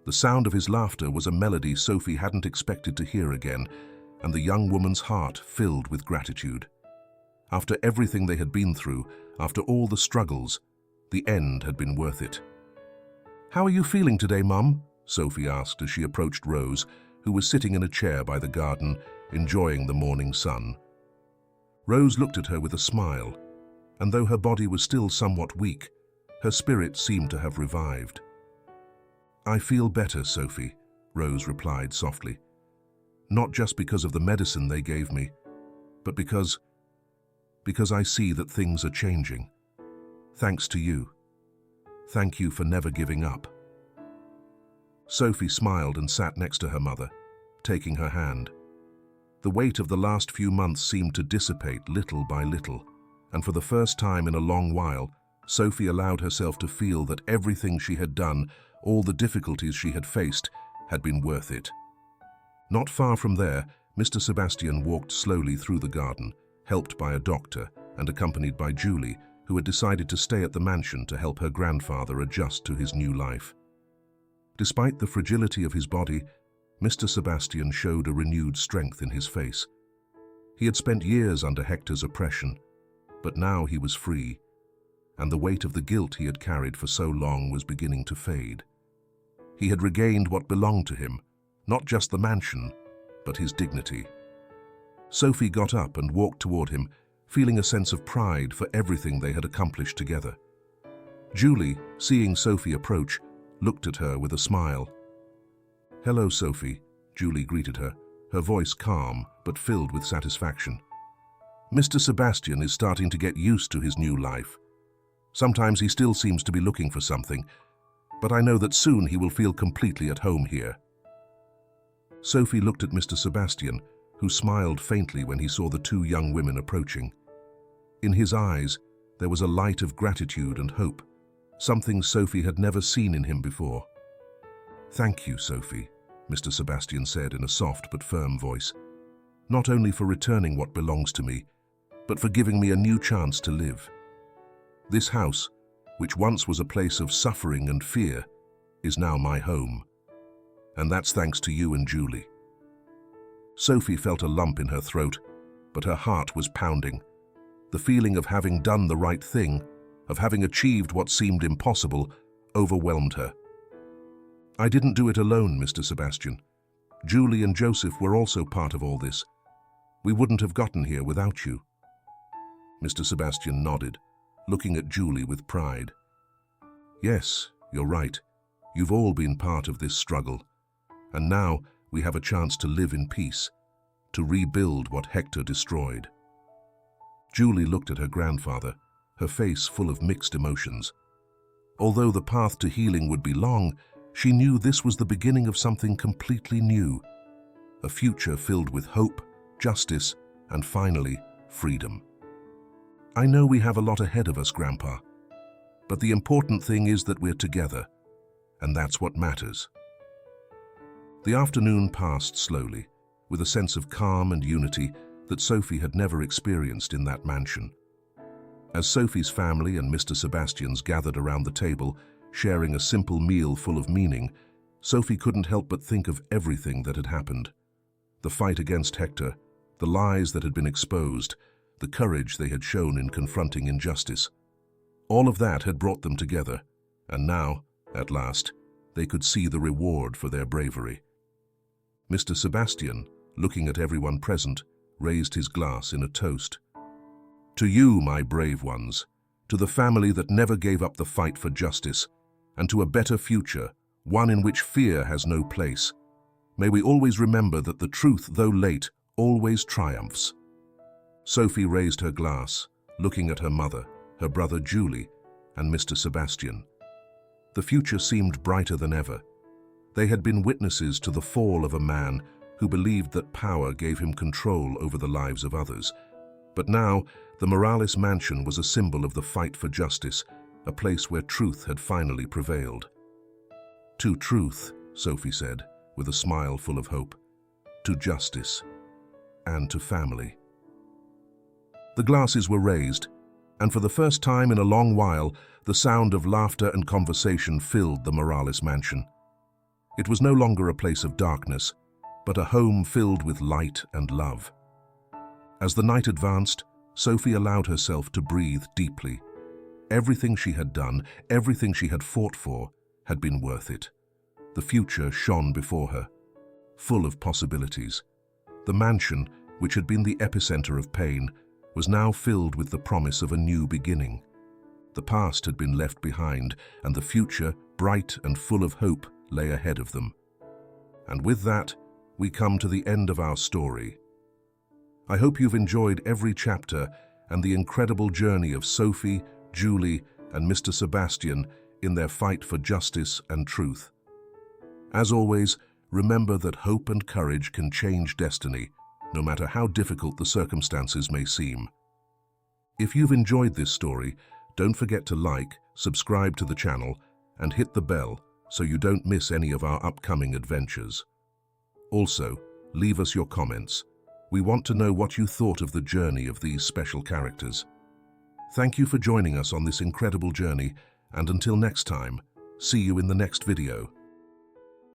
The sound of his laughter was a melody Sophie hadn't expected to hear again, and the young woman's heart filled with gratitude. After everything they had been through, after all the struggles, the end had been worth it. "How are you feeling today, Mum?" Sophie asked as she approached Rose, who was sitting in a chair by the garden, enjoying the morning sun. Rose looked at her with a smile, and though her body was still somewhat weak, her spirit seemed to have revived. "I feel better, Sophie," Rose replied softly. "Not just because of the medicine they gave me, but because I see that things are changing. Thanks to you. Thank you for never giving up." Sophie smiled and sat next to her mother, taking her hand. The weight of the last few months seemed to dissipate little by little, and for the first time in a long while, Sophie allowed herself to feel that everything she had done, all the difficulties she had faced, had been worth it. Not far from there, Mr. Sebastian walked slowly through the garden, helped by a doctor and accompanied by Julie, who had decided to stay at the mansion to help her grandfather adjust to his new life. Despite the fragility of his body, Mr. Sebastian showed a renewed strength in his face. He had spent years under Hector's oppression, but now he was free, and the weight of the guilt he had carried for so long was beginning to fade. He had regained what belonged to him, not just the mansion, but his dignity. Sophie got up and walked toward him, feeling a sense of pride for everything they had accomplished together. Julie, seeing Sophie approach, looked at her with a smile. "Hello, Sophie," Julie greeted her, her voice calm but filled with satisfaction. "Mr. Sebastian is starting to get used to his new life. Sometimes he still seems to be looking for something, but I know that soon he will feel completely at home here." Sophie looked at Mr. Sebastian, who smiled faintly when he saw the two young women approaching. In his eyes, there was a light of gratitude and hope, something Sophie had never seen in him before. "Thank you, Sophie," Mr. Sebastian said in a soft but firm voice. "Not only for returning what belongs to me, but for giving me a new chance to live. This house, which once was a place of suffering and fear, is now my home. And that's thanks to you and Julie." Sophie felt a lump in her throat, but her heart was pounding. The feeling of having done the right thing, of having achieved what seemed impossible, overwhelmed her. "I didn't do it alone, Mr. Sebastian. Julie and Joseph were also part of all this. We wouldn't have gotten here without you." Mr. Sebastian nodded, looking at Julie with pride. "Yes, you're right. You've all been part of this struggle. And now we have a chance to live in peace, to rebuild what Hector destroyed." Julie looked at her grandfather, her face full of mixed emotions. Although the path to healing would be long, she knew this was the beginning of something completely new, a future filled with hope, justice, and finally, freedom. "I know we have a lot ahead of us, Grandpa, but the important thing is that we're together, and that's what matters." The afternoon passed slowly, with a sense of calm and unity that Sophie had never experienced in that mansion. As Sophie's family and Mr. Sebastian's gathered around the table, sharing a simple meal full of meaning, Sophie couldn't help but think of everything that had happened. The fight against Hector, the lies that had been exposed, the courage they had shown in confronting injustice. All of that had brought them together, and now, at last, they could see the reward for their bravery. Mr. Sebastian, looking at everyone present, raised his glass in a toast. "To you, my brave ones, to the family that never gave up the fight for justice, and to a better future, one in which fear has no place. May we always remember that the truth, though late, always triumphs." Sophie raised her glass, looking at her mother, her brother Julie, and Mr. Sebastian. The future seemed brighter than ever. They had been witnesses to the fall of a man who believed that power gave him control over the lives of others. But now, the Morales mansion was a symbol of the fight for justice, a place where truth had finally prevailed. "To truth," Sophie said, with a smile full of hope. "To justice. And to family." The glasses were raised, and for the first time in a long while, the sound of laughter and conversation filled the Morales mansion. It was no longer a place of darkness, but a home filled with light and love. As the night advanced, Sophie allowed herself to breathe deeply. Everything she had done, everything she had fought for, had been worth it. The future shone before her, full of possibilities. The mansion, which had been the epicenter of pain, was now filled with the promise of a new beginning. The past had been left behind, and the future, bright and full of hope, lay ahead of them. And with that, we come to the end of our story. I hope you've enjoyed every chapter and the incredible journey of Sophie, Julie, and Mr. Sebastian in their fight for justice and truth. As always, remember that hope and courage can change destiny, no matter how difficult the circumstances may seem. If you've enjoyed this story, don't forget to like, subscribe to the channel, and hit the bell so you don't miss any of our upcoming adventures. Also, leave us your comments. We want to know what you thought of the journey of these special characters. Thank you for joining us on this incredible journey, and until next time, see you in the next video.